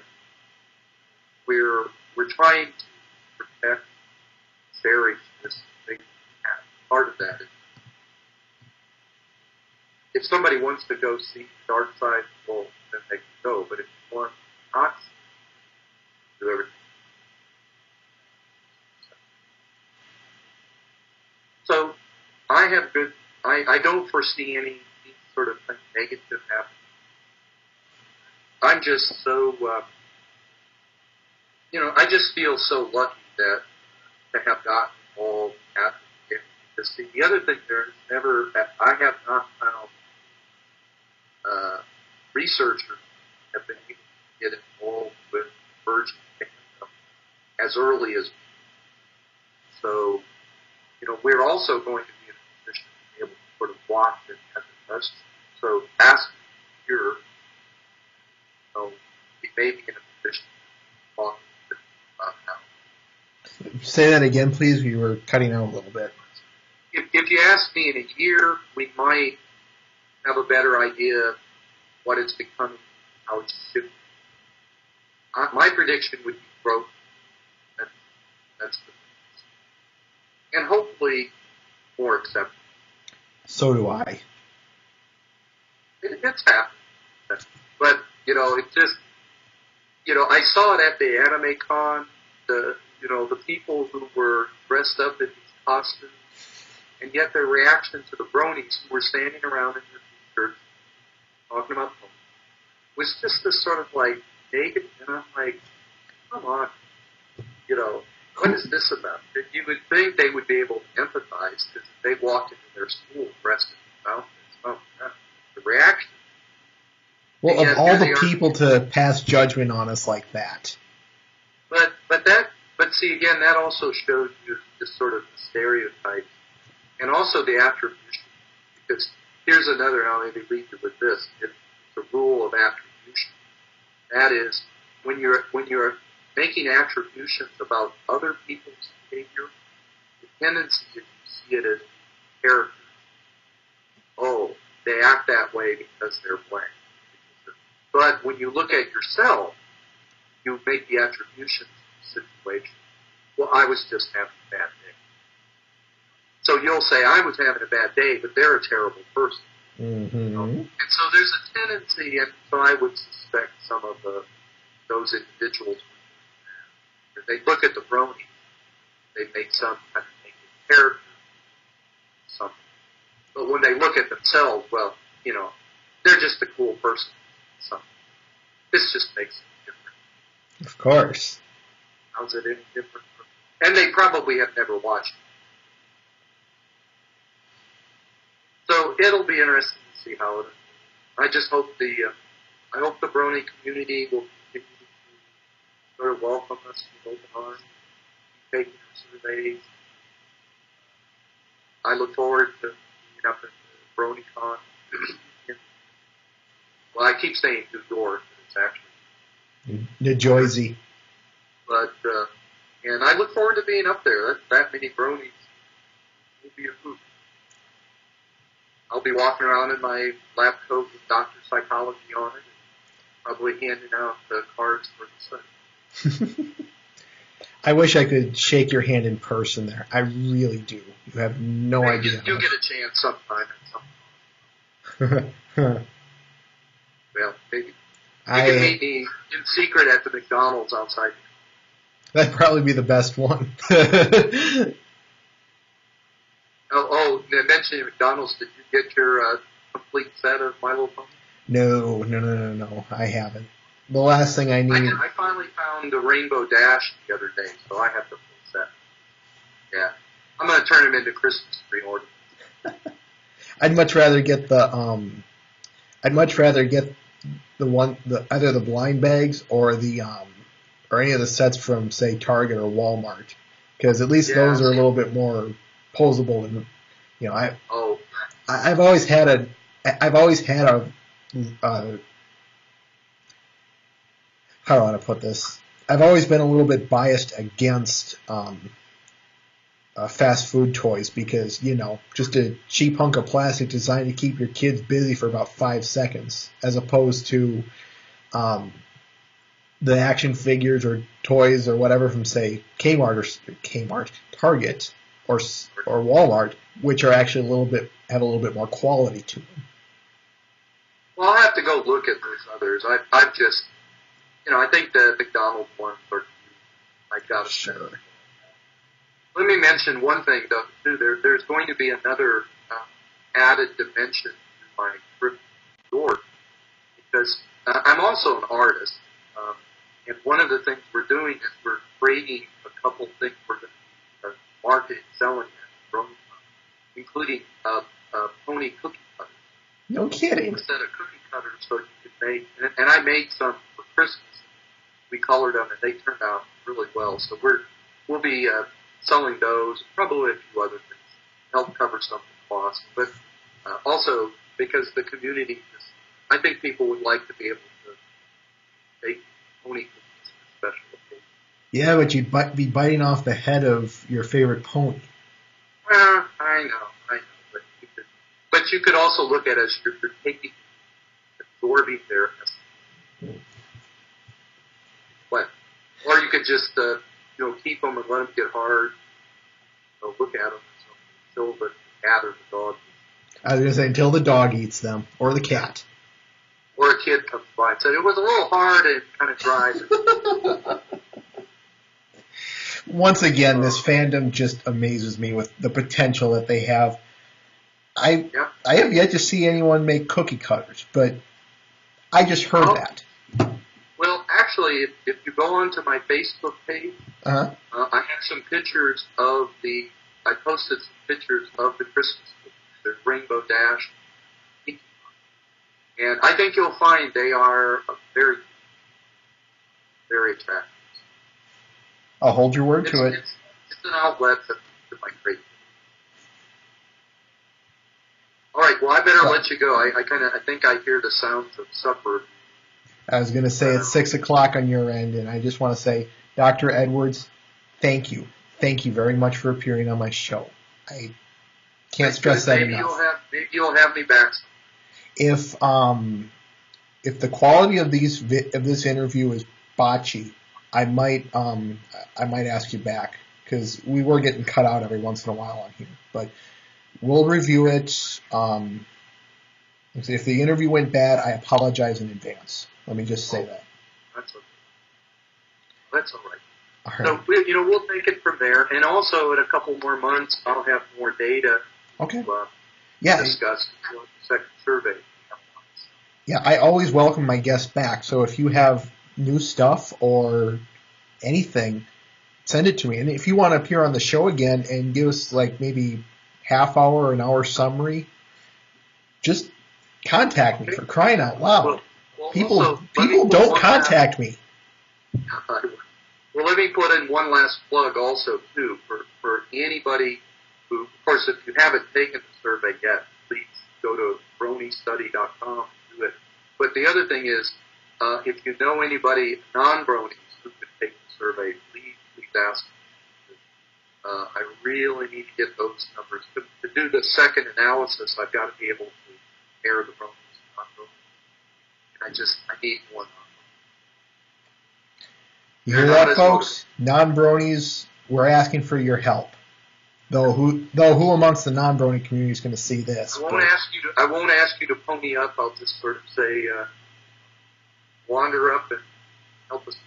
we're trying to protect, cherish this big cat. Part of that is if somebody wants to go see Dark Side, well, then they can go. But if you want not to do everything. So I have good. I don't foresee any sort of thing negative happening. I'm just so, I just feel so lucky to have gotten all happened. Because the other thing there is I have not found researchers have been able to get involved with virgin fandom as early as. So, we're also going to be in a position to be able to sort of watch it as it does. So, ask here, we may be in a position to talk about how. Say that again, please. You were cutting out a little bit. If you ask me in a year, we might have a better idea what it's becoming, how it's shifting. My prediction would be growth. That's the and hopefully more acceptance. So do I. It's happening. But, it just, I saw it at the Anime Con, the people who were dressed up in these costumes, and yet their reaction to the bronies who were standing around in their t-shirts talking about them was just this sort of like naked, and I'm like, come on, what is this about? You would think they would be able to empathize because if they walked into their school dressed in outfits, the reaction. Well, of all the people to pass judgment on us like that. But see again, that also shows you just sort of the stereotype and also the attribution. Because here's another, I'll maybe leave you with this. It's the rule of attribution. That is, when you're making attributions about other people's behavior, the tendency is to see it as characters. Oh, they act that way because they're blank. But when you look at yourself, you make the attributions to the situation. Well, I was just having a bad day. So you'll say, I was having a bad day, but they're a terrible person. Mm-hmm. And so there's a tendency, and so I would suspect some of those individuals, if they look at the brony, they make some kind of negative character, something. But when they look at themselves, well, they're just a cool person. Something. This just makes it different. Of course. How's it any different? And they probably have never watched it. So it'll be interesting to see how it is. I just hope I hope the brony community will continue to sort of welcome us with open arms, taking surveys. I look forward to being up at the BronyCon. Well, I keep saying New York, but it's actually New Jersey. But and I look forward to being up there. That many bronies will be a hoot. I'll be walking around in my lab coat with Dr. Psychology on it, and probably handing out the cards for the sun. I wish I could shake your hand in person there. I really do. You have no idea. You'll get a chance sometime. Well, maybe. You can meet me in secret at the McDonald's outside. That'd probably be the best one. Mentioning McDonald's, did you get your complete set of My Little Pony? No. I haven't. The last thing I need. I finally found the Rainbow Dash the other day, so I have the full set. Yeah. I'm going to turn them into Christmas tree ornaments. I'd much rather get either the blind bags or or any of the sets from, say, Target or Walmart, because at least those are a little bit more posable. And I've always had a how do I want to put this? I've always been a little bit biased against fast food toys because, just a cheap hunk of plastic designed to keep your kids busy for about 5 seconds, as opposed to the action figures or toys or whatever from, say, Kmart, Target, or Walmart, which are actually have a little bit more quality to them. Well, I'll have to go look at those others. I've just, I think the McDonald's ones are, I gotta say. Sure. Let me mention one thing, though, too. There's going to be another added dimension to my crypto store because I'm also an artist, and one of the things we're doing is we're creating a couple things we're going to market and selling at, including pony cookie cutters. No kidding. A set of cookie cutters so you can make, and I made some for Christmas. We colored them, and they turned out really well. So we'll be selling those, probably a few other things, help cover some of the costs. But also, because the community I think people would like to be able to make pony cookies for special occasions. Yeah, but you'd be biting off the head of your favorite pony. Well, I know. But you could also look at it as you're taking, absorbing their essence. What? Or you could just, keep them and let them get hard. Look at them until the cat or the dog. I was going to say until the dog eats them, or the cat. Or a kid comes by and said, it was a little hard and kind of dry. Once again, this fandom just amazes me with the potential that they have. I have yet to see anyone make cookie cutters, but I just heard that. Well, actually, if you go onto my Facebook page, I have some pictures I posted some pictures of the Christmas cookies. They're Rainbow Dash. And I think you'll find they are very, very attractive. I'll hold your word to it. It's an outlet to my creativity. All right, well, I better let you go. I think I hear the sounds of supper. I was going to say it's 6 o'clock on your end, and I just want to say, Dr. Edwards, thank you. Thank you very much for appearing on my show. I can't stress that enough. Maybe you'll have me back. If the quality of this interview is botchy, I might ask you back because we were getting cut out every once in a while on here. But we'll review it. If the interview went bad, I apologize in advance. Let me just say that. That's all right. All right. So we'll take it from there, and also in a couple more months, I'll have more data. Okay. To discuss the second survey. Yeah, I always welcome my guests back. So if you have new stuff or anything, send it to me. And if you want to appear on the show again and give us like maybe half hour or an hour summary, just contact me, for crying out loud. Well, people don't contact me. Well, let me put in one last plug also, too, for anybody who, of course, if you haven't taken the survey yet, please go to bronystudy.com and do it. But the other thing is, if you know anybody, non-bronies, who could take the survey, please ask them. I really need to get those numbers. To do the second analysis, I've got to be able to air the bronies and non-bronies. And I need one. You hear that, folks? Non-bronies, we're asking for your help. Though who amongst the non-brony community is going to see this? I won't ask you to pony up. I'll just sort of say, wander up and help us.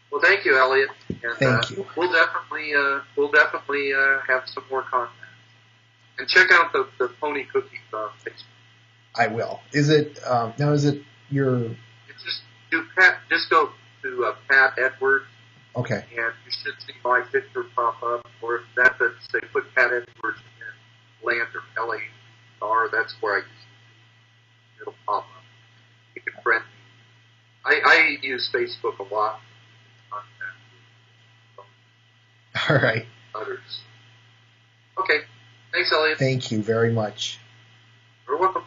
Well, thank you, Elliot. And, thank you. We'll definitely have some more contact. And check out the Pony Cookie Facebook. I will. Is it now? Is it your? It's just go to Pat Edwards. Okay. And you should see my picture pop up, or if that's say put Pat Edwards and Lantern, L-A-R, that's where I use it. It'll pop up. You can friend me. I use Facebook a lot. All right. Others. Okay. Thanks, Elliot. Thank you very much. You're welcome.